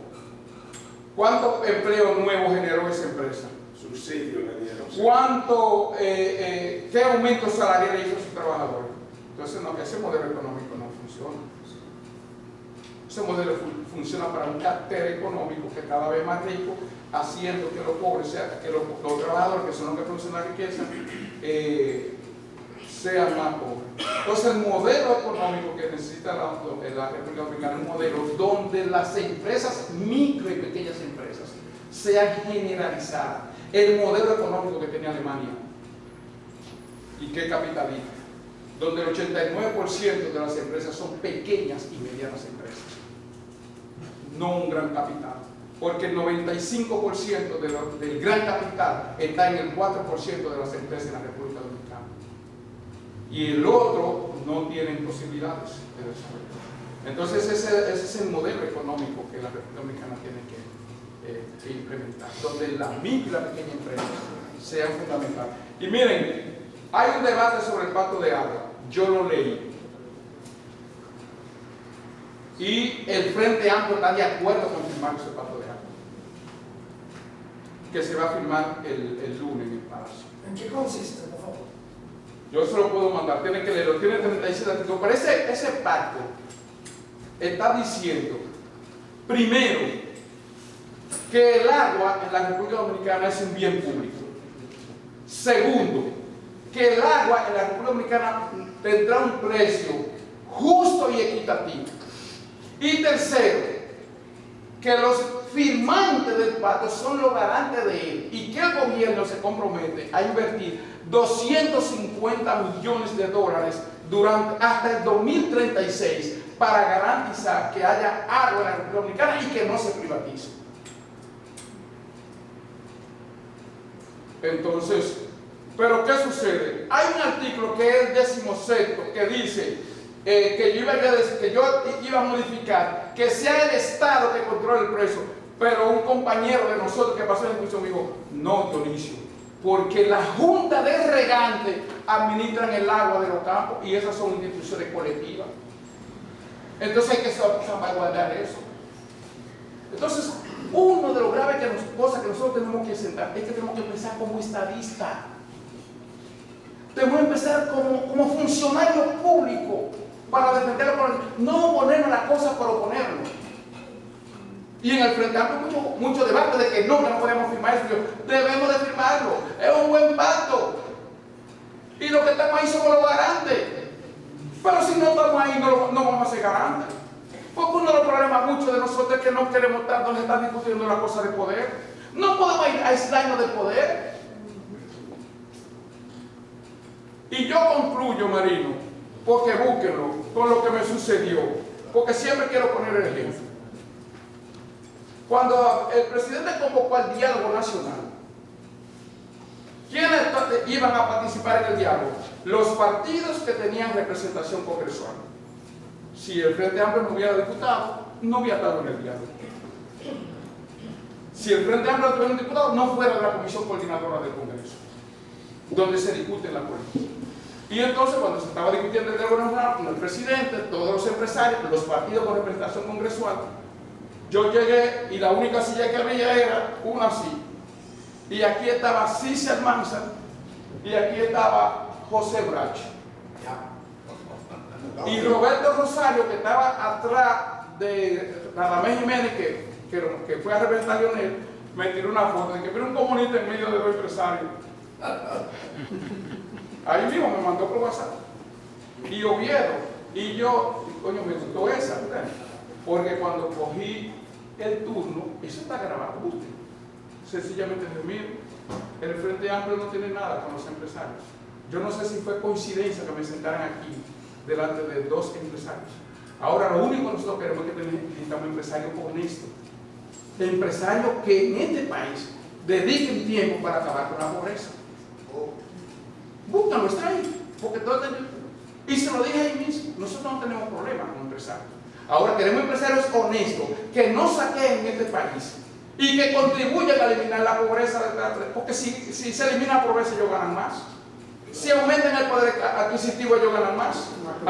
¿Cuántos empleos nuevos generó esa empresa? Subsidio le dieron. ¿Qué aumento salarial hizo a sus trabajadores? Entonces, no, ese modelo económico no funciona. Ese modelo funciona para un carácter económico que cada vez más rico, haciendo que los pobres, que los trabajadores, que son los que producen la riqueza, sean más pobres. Entonces, el modelo económico que necesita la República Dominicana es un modelo donde las empresas, micro y pequeñas empresas, sean generalizadas. El modelo económico que tenía Alemania, y que es capitalista, donde el 89% de las empresas son pequeñas y medianas empresas, no un gran capital, porque el 95% del gran capital está en el 4% de las empresas en la República Dominicana, y el otro no tienen posibilidades de desarrollo. Entonces ese es el modelo económico que la República Dominicana tiene que implementar, donde la micro y la pequeña empresa sean fundamentales. Y miren, hay un debate sobre el pacto de agua, yo lo leí, y el Frente Amplio está de acuerdo con firmar ese pacto de agua, que se va a firmar el lunes en el Palacio. ¿En qué consiste, por favor? Yo se lo puedo mandar, tienen que leerlo, tiene 37 artículos, pero ese pacto está diciendo, primero, que el agua en la República Dominicana es un bien público. Segundo, que el agua en la República Dominicana tendrá un precio justo y equitativo. Y tercero, que los firmantes del pacto son los garantes de él y que el gobierno se compromete a invertir 250 millones de dólares hasta el 2036 para garantizar que haya agua en la República Dominicana y que no se privatice. Entonces, ¿pero qué sucede? Hay un artículo que es el 16º que dice que yo iba a modificar que sea el Estado que controle el precio, pero un compañero de nosotros que pasó en la discusión me dijo, no, Dionisio, porque la Junta de Regantes administran el agua de los campos y esas son instituciones colectivas. Entonces hay que salvaguardar eso. Entonces, uno de los graves cosas que nosotros tenemos que sentar es que tenemos que empezar como estadistas. Tenemos que empezar como funcionarios públicos para defenderlo, no ponernos las cosas por oponernos. Y en el Frente Amplio mucho debate de que no podemos firmar eso. Debemos de firmarlo. Es un buen pacto. Y los que estamos ahí somos los garantes. Pero si no estamos ahí, no vamos a ser garantes. Porque uno de los problemas muchos de nosotros es que no queremos tanto estar discutiendo las cosas de poder. No podemos aislarnos del poder. Y yo concluyo, Marino, porque búsquenlo con lo que me sucedió, porque siempre quiero poner el ejemplo. Cuando el presidente convocó al diálogo nacional, ¿quiénes iban a participar en el diálogo? Los partidos que tenían representación congresual. Si el Frente Amplio no hubiera diputado, no hubiera estado en el diálogo. Si el Frente Amplio no tuviera un diputado, no fuera de la Comisión Coordinadora del Congreso, donde se discute la política. Y entonces, cuando se estaba discutiendo el diálogo nacional con el presidente, todos los empresarios, los partidos con representación congresual, yo llegué y la única silla que había era una así. Y aquí estaba Cici Almanza y aquí estaba José Bracho. Y Roberto Rosario, que estaba atrás de Radamés Jiménez, que fue a representar a Lionel, me tiró una foto de que vino un comunista en medio de dos empresarios. Ahí mismo me mandó por WhatsApp. Y Oviedo. Y yo, coño, me gustó esa, ¿verdad? Porque cuando cogí el turno, eso está grabado, usted. Sencillamente dije, mire, el Frente Amplio no tiene nada con los empresarios. Yo no sé si fue coincidencia que me sentaran aquí delante de dos empresarios. Ahora lo único que nosotros queremos es que necesitamos empresarios honestos, empresarios que en este país dediquen tiempo para acabar con la pobreza. Búscalo, está ahí. Porque todo y se lo dije ahí mismo, nosotros no tenemos problemas con empresarios. Ahora queremos empresarios honestos, que no saqueen este país y que contribuyan a eliminar la pobreza, porque si se elimina la pobreza ellos ganan más. Si aumentan el poder adquisitivo ellos ganan más.